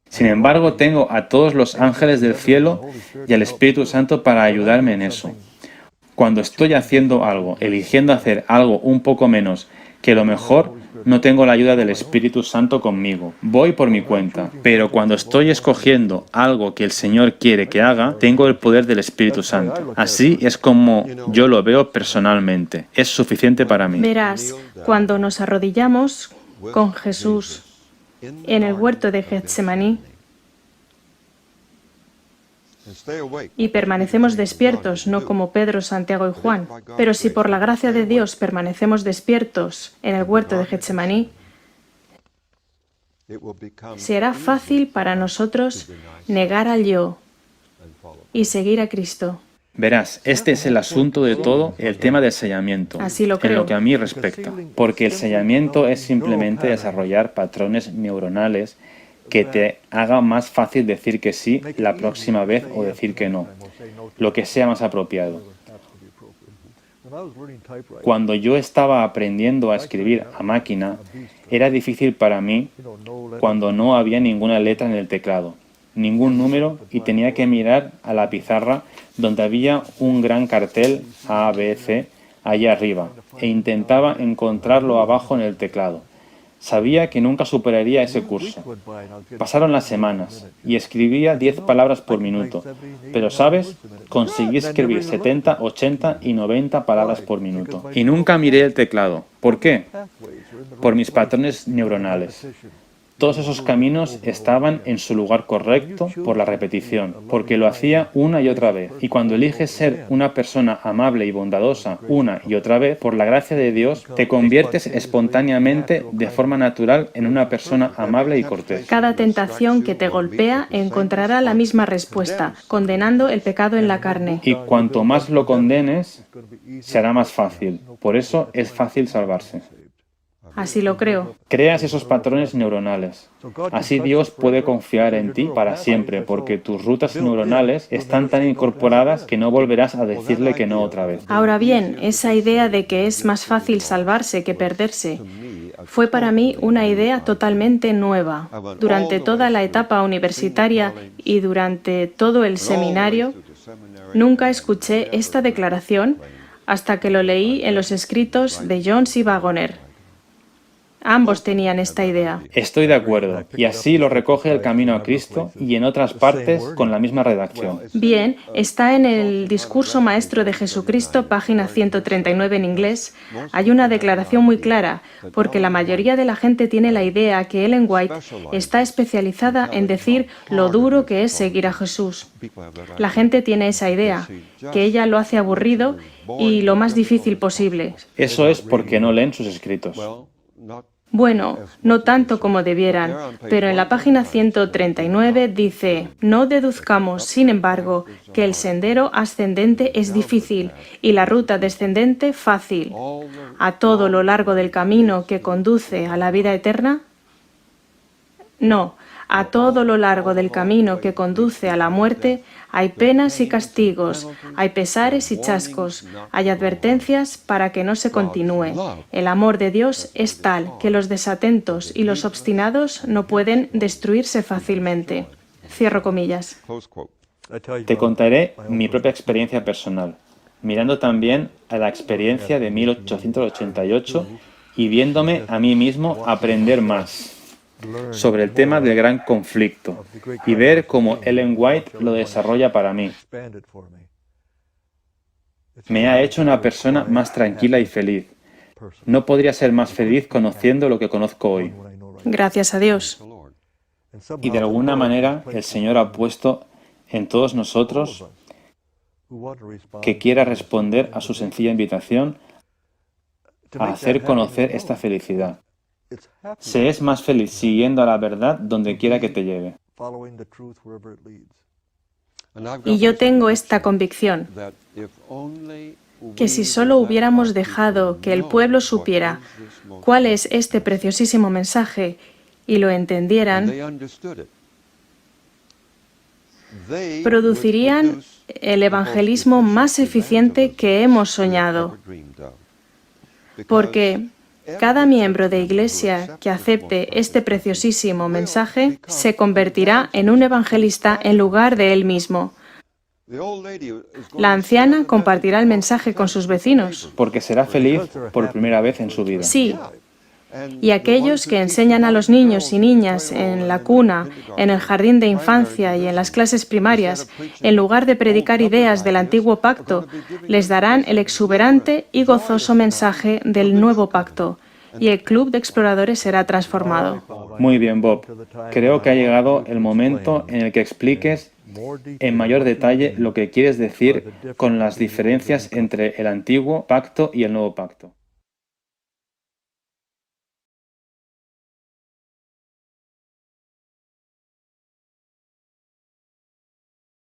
Sin embargo, tengo a todos los ángeles del cielo y al Espíritu Santo para ayudarme en eso. Cuando estoy haciendo algo, eligiendo hacer algo un poco menos que lo mejor, no tengo la ayuda del Espíritu Santo conmigo. Voy por mi cuenta. Pero cuando estoy escogiendo algo que el Señor quiere que haga, tengo el poder del Espíritu Santo. Así es como yo lo veo personalmente. Es suficiente para mí. Verás, cuando nos arrodillamos con Jesús en el huerto de Getsemaní y permanecemos despiertos, no como Pedro, Santiago y Juan, pero si por la gracia de Dios permanecemos despiertos en el huerto de Getsemaní, será fácil para nosotros negar al yo y seguir a Cristo. Verás, este es el asunto de todo, el tema del sellamiento, Así lo en creo. lo que a mí respecta, porque el sellamiento es simplemente desarrollar patrones neuronales que te haga más fácil decir que sí la próxima vez o decir que no, lo que sea más apropiado. Cuando yo estaba aprendiendo a escribir a máquina, era difícil para mí cuando no había ninguna letra en el teclado, ningún número, y tenía que mirar a la pizarra donde había un gran cartel A, B, C allá arriba, e intentaba encontrarlo abajo en el teclado. Sabía que nunca superaría ese curso. Pasaron las semanas y escribía 10 palabras por minuto, pero ¿sabes? Conseguí escribir 70, 80 y 90 palabras por minuto. Y nunca miré el teclado. ¿Por qué? Por mis patrones neuronales. Todos esos caminos estaban en su lugar correcto por la repetición, porque lo hacía una y otra vez. Y cuando eliges ser una persona amable y bondadosa una y otra vez, por la gracia de Dios, te conviertes espontáneamente, de forma natural, en una persona amable y cortés. Cada tentación que te golpea encontrará la misma respuesta, condenando el pecado en la carne. Y cuanto más lo condenes, será más fácil. Por eso es fácil salvarse. Así lo creo. Creas esos patrones neuronales. Así Dios puede confiar en ti para siempre, porque tus rutas neuronales están tan incorporadas que no volverás a decirle que no otra vez. Ahora bien, esa idea de que es más fácil salvarse que perderse fue para mí una idea totalmente nueva. Durante toda la etapa universitaria y durante todo el seminario, nunca escuché esta declaración hasta que lo leí en los escritos de John C. Waggoner. Ambos tenían esta idea. Estoy de acuerdo, y así lo recoge El Camino a Cristo y en otras partes con la misma redacción. Bien, está en el Discurso Maestro de Jesucristo, página 139 en inglés. Hay una declaración muy clara, porque la mayoría de la gente tiene la idea que Ellen White está especializada en decir lo duro que es seguir a Jesús. La gente tiene esa idea, que ella lo hace aburrido y lo más difícil posible. Eso es porque no leen sus escritos. Bueno, no tanto como debieran, pero en la página 139 dice: no deduzcamos, sin embargo, que el sendero ascendente es difícil y la ruta descendente fácil. ¿A todo lo largo del camino que conduce a la vida eterna? No, a todo lo largo del camino que conduce a la muerte hay penas y castigos, hay pesares y chascos, hay advertencias para que no se continúe. El amor de Dios es tal que los desatentos y los obstinados no pueden destruirse fácilmente. Cierro comillas. Te contaré mi propia experiencia personal, mirando también a la experiencia de 1888 y viéndome a mí mismo aprender más sobre el tema del gran conflicto y ver cómo Ellen White lo desarrolla para mí. Me ha hecho una persona más tranquila y feliz. No podría ser más feliz conociendo lo que conozco hoy. Gracias a Dios. Y de alguna manera el Señor ha puesto en todos nosotros que quiera responder a su sencilla invitación a hacer conocer esta felicidad. Se es más feliz siguiendo a la verdad donde quiera que te lleve. Y yo tengo esta convicción, que si solo hubiéramos dejado que el pueblo supiera cuál es este preciosísimo mensaje y lo entendieran, producirían el evangelismo más eficiente que hemos soñado. Porque cada miembro de iglesia que acepte este preciosísimo mensaje se convertirá en un evangelista en lugar de él mismo. La anciana compartirá el mensaje con sus vecinos. Porque será feliz por primera vez en su vida. Sí. Y aquellos que enseñan a los niños y niñas en la cuna, en el jardín de infancia y en las clases primarias, en lugar de predicar ideas del antiguo pacto, les darán el exuberante y gozoso mensaje del nuevo pacto, y el club de exploradores será transformado. Muy bien, Bob. Creo que ha llegado el momento en el que expliques en mayor detalle lo que quieres decir con las diferencias entre el antiguo pacto y el nuevo pacto.